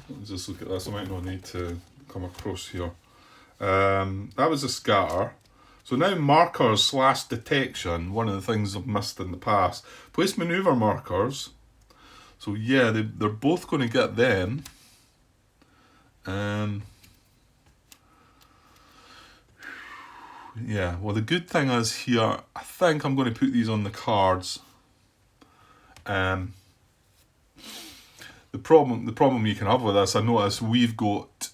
Let's just look at this. I might not need to come across here. That was a scatter. So now markers / detection, one of the things I've missed in the past. Place maneuver markers. So yeah, they're both going to get them. Yeah, well the good thing is here, I think I'm going to put these on the cards. The problem you can have with this, I notice we've got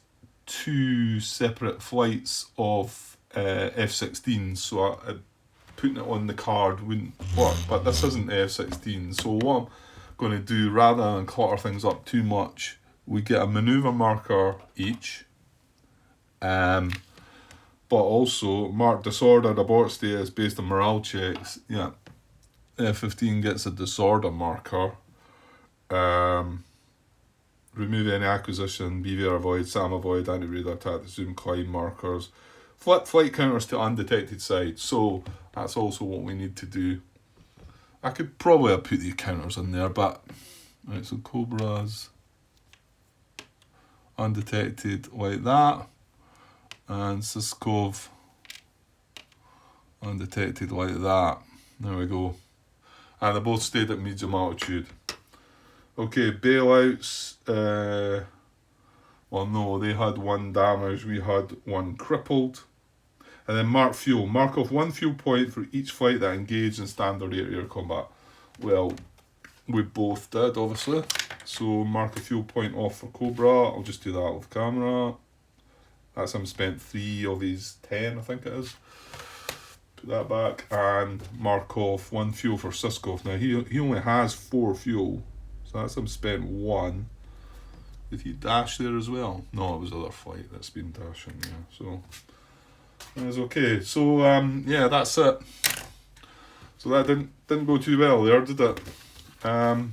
2 separate flights of F-16, so putting it on the card wouldn't work, but this isn't F-16, so what I'm going to do, rather than clutter things up too much, we get a maneuver marker each, but also mark disordered abort status based on morale checks. Yeah, F-15 gets a disorder marker. Remove any acquisition, BVR avoid, SAM avoid, anti-radar attack, zoom climb markers. Flip flight counters to undetected side. So that's also what we need to do. I could probably have put the counters in there, but... Right, so Cobra's undetected like that. And Siskov undetected like that. There we go. And they both stayed at medium altitude. Okay, bailouts. Well, no, they had one damaged, we had one crippled. And then mark fuel. Mark off 1 fuel point for each flight that engaged in standard air-to-air combat. Well, we both did, obviously. So mark a fuel point off for Cobra. I'll just do that with camera. That's him spent 3 of his 10, I think it is. Put that back. And mark off 1 fuel for Siskov. Now, he only has 4 fuel. So that's him spent 1. Did he dash there as well? No, it was the other flight that's been dashing, yeah. So that was okay. So yeah, that's it. So that didn't go too well there, did it? No,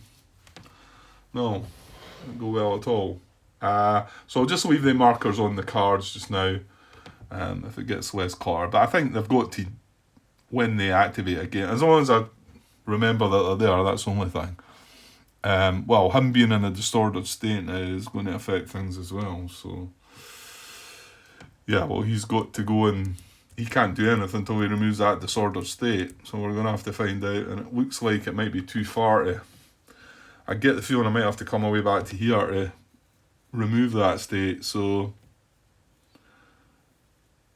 didn't go well at all. So I'll just leave the markers on the cards just now, if it gets less clutter. But I think they've got to, when they activate again, as long as I remember that they're there, that's the only thing. Well, him being in a distorted state now is going to affect things as well, so yeah, well, he's got to go and he can't do anything until he removes that disordered state, so we're going to have to find out, and it looks like it might be too far to, I get the feeling I might have to come away back to here to remove that state, so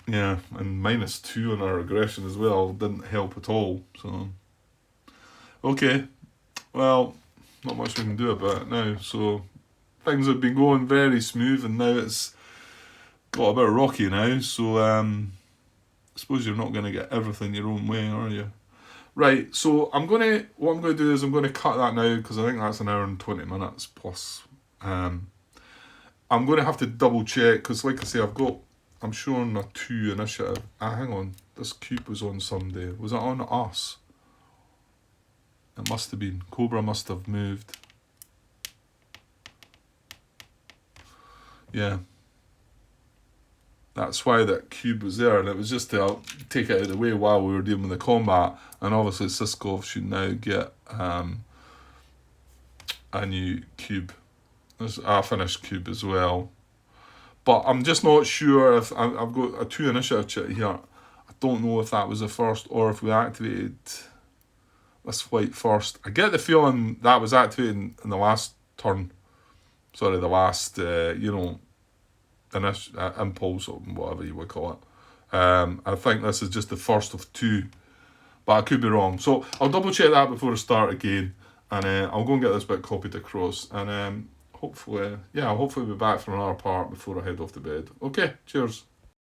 yeah, and -2 on our aggression as well didn't help at all, so okay, well, not much we can do about it now. So things have been going very smooth, and now it's got a bit rocky now. So I suppose you're not going to get everything your own way, are you? Right. So what I'm going to do is I'm going to cut that now because I think that's 1 hour and 20 minutes plus. I'm going to have to double check because, like I say, I'm showing a 2 initiative. Hang on, this cube was on someday. Was it on us? It must have been. Cobra must have moved. Yeah. That's why that cube was there, and it was just to take it out of the way while we were dealing with the combat. And obviously Siskov should now get a new cube. There's a finished cube as well. But I'm just not sure if I've got a 2 initiative chit here. I don't know if that was the first or if we activated this flight first. I get the feeling that was activated in the last turn. Sorry, the last, impulse or whatever you would call it. I think this is just the first of 2, but I could be wrong. So I'll double check that before I start again, and I'll go and get this bit copied across, and hopefully, I'll be back for another part before I head off to bed. Okay, cheers.